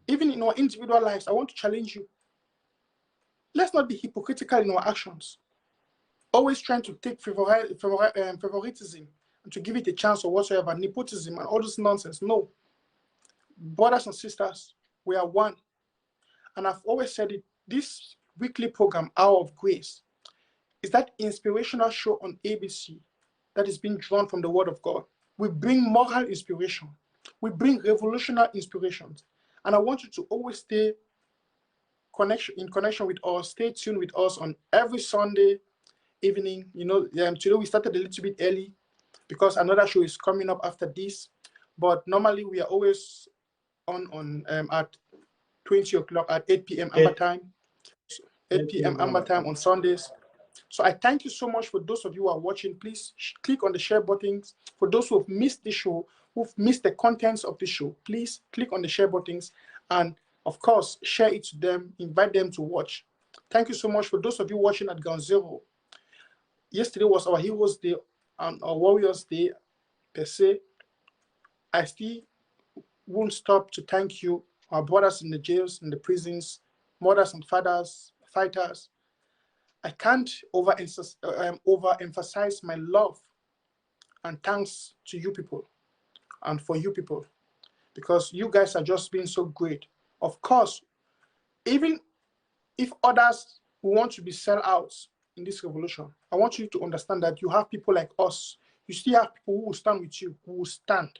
Even in our individual lives, I want to challenge you. Let's not be hypocritical in our actions. Always trying to take favoritism and to give it a chance or whatsoever, nepotism and all this nonsense. No. Brothers and sisters, we are one. And I've always said it, this weekly program, Hour of Grace, is that inspirational show on ABC that is being drawn from the Word of God. We bring moral inspiration. We bring revolutionary inspirations. And I want you to always stay in connection with us, stay tuned with us on every Sunday evening. You know, today we started a little bit early because another show is coming up after this. But normally we are always on at 20 o'clock at 8 p.m. Amber time. 8 p.m. Amber time on Sundays. So I thank you so much for those of you who are watching. Please click on the share buttons. For those who have missed the show, who've missed the contents of the show, please click on the share buttons and, of course, share it to them, invite them to watch. Thank you so much for those of you watching at Ground Zero. Yesterday was our Heroes Day and our Warriors Day per se. I still won't stop to thank you, our brothers in the jails, in the prisons, mothers and fathers, fighters. I can't overemphasize my love and thanks to you people and for you people, because you guys are just being so great. Of course, even if others who want to be sellouts in this revolution, I want you to understand that you have people like us. You still have people who will stand with you, who will stand.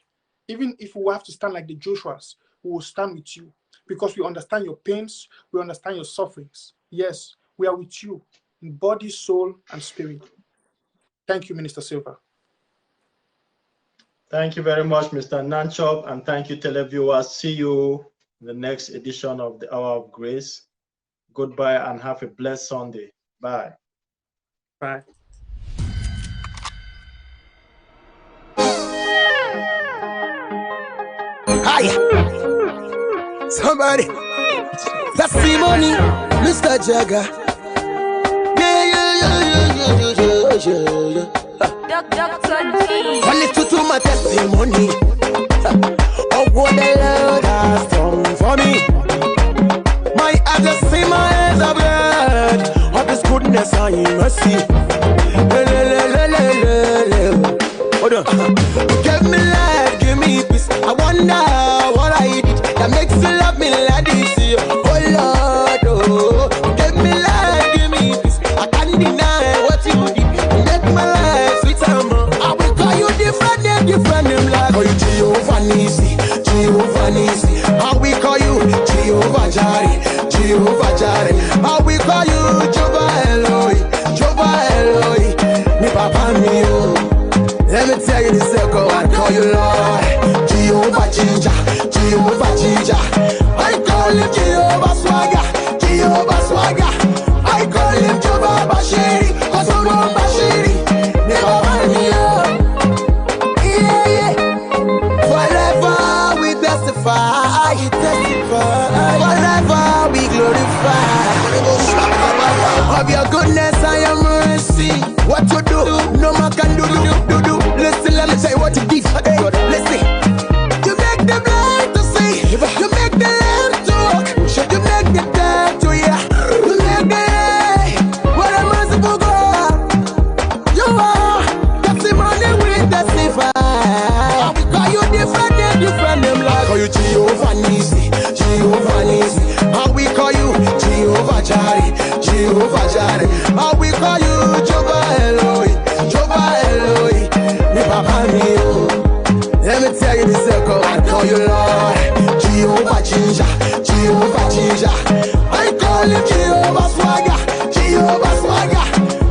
Even if we have to stand like the Joshuas, we will stand with you because we understand your pains, we understand your sufferings. Yes, we are with you in body, soul, and spirit. Thank you, Minister Silva. Thank you very much, Mr. Nanchop, and thank you, televiewers. See you in the next edition of the Hour of Grace. Goodbye and have a blessed Sunday. Bye. Bye. Hi. Somebody. That's the money, Mr. Jagger. Yeah. Only to my testimony of what the Lord has done for me. My eyes just see my hands of blood of His goodness and mercy. Hold on. Give me life, give me peace. I wonder what I did that makes you love me like this. Oh Lord, oh, give me life, give me peace. I can't deny what you did. Make my life sweet and more. I will call you different name like call you Jehovah Nisi, Jehovah Nisi. How we call you Jehovah Jireh, Jehovah Jireh. How we call you Jehovah Eloi, Jehovah Eloi. Me papa me oh. Let me tell you this circle, I call you Lord. Jehovah Ginger, Jehovah Ginger. I call him Jehovah Swagger, Jehovah Swagger. I call him Jehovah Bashiri, cause I'm not Bashiri. Never mind me up. Yeah. Forever we testify, forever we glorify of your goodness and your mercy. What you do, no man can do. Listen, let me tell you what you did. Hey, listen. You make the blind to see. You make the lame to walk. You make the dead to hear. You make the what a merciful God. You are testimony with testify. We call you different name like call you Jehovah Nisi, Jehovah Nisi. How we call you Jehovah Jireh, Jehovah Jireh. How we call you Jehovah Eloi, Jehovah Eloi. Me papa me oh. Let me tell you this circle, I call you Lord. Jehovah Ginger, Jehovah Ginger. I call him Jehovah Swagger, Jehovah Swagger.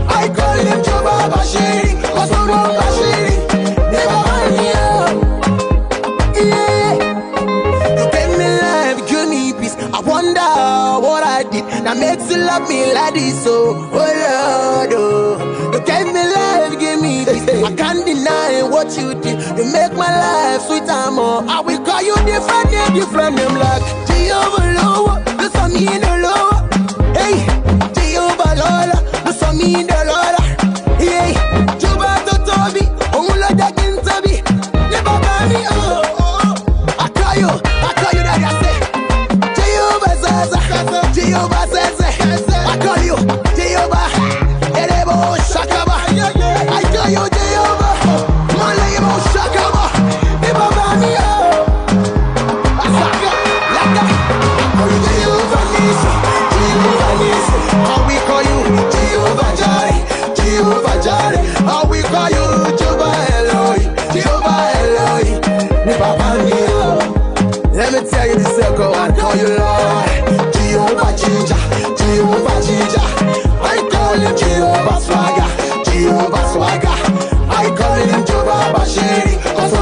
I call him Jehovah Bashiri, cause I'm not Bashiri. Never mind me oh. Yeah. You gave me life, give me peace. I wonder what I did that makes you love me like this. Oh Lord, oh. what you did. You make my life sweet and more. I will call you different name like Jehovah Lower. This for me in the lower. Hey, Jehovah Lola. This for me in the Lola. Hey, Juba to Toby. Only that can Toby. Never buy me. I call you that I say. Jehovah Zaza. Jehovah Zaza. I call you Jehovah. Erebo Shakaba. I call you Jehovah. Malebo Shakaba. Never buy me. How we call you Jehovah Jireh, Jehovah Jireh. How we call you Jehovah Eloi, Jehovah Eloi. Let me tell you the circle and call you Lord, Jehovah Ginger, Jehovah Ginger. I call him Jehovah Swagger, Jehovah Swagger. I call him Jehovah Bashiri.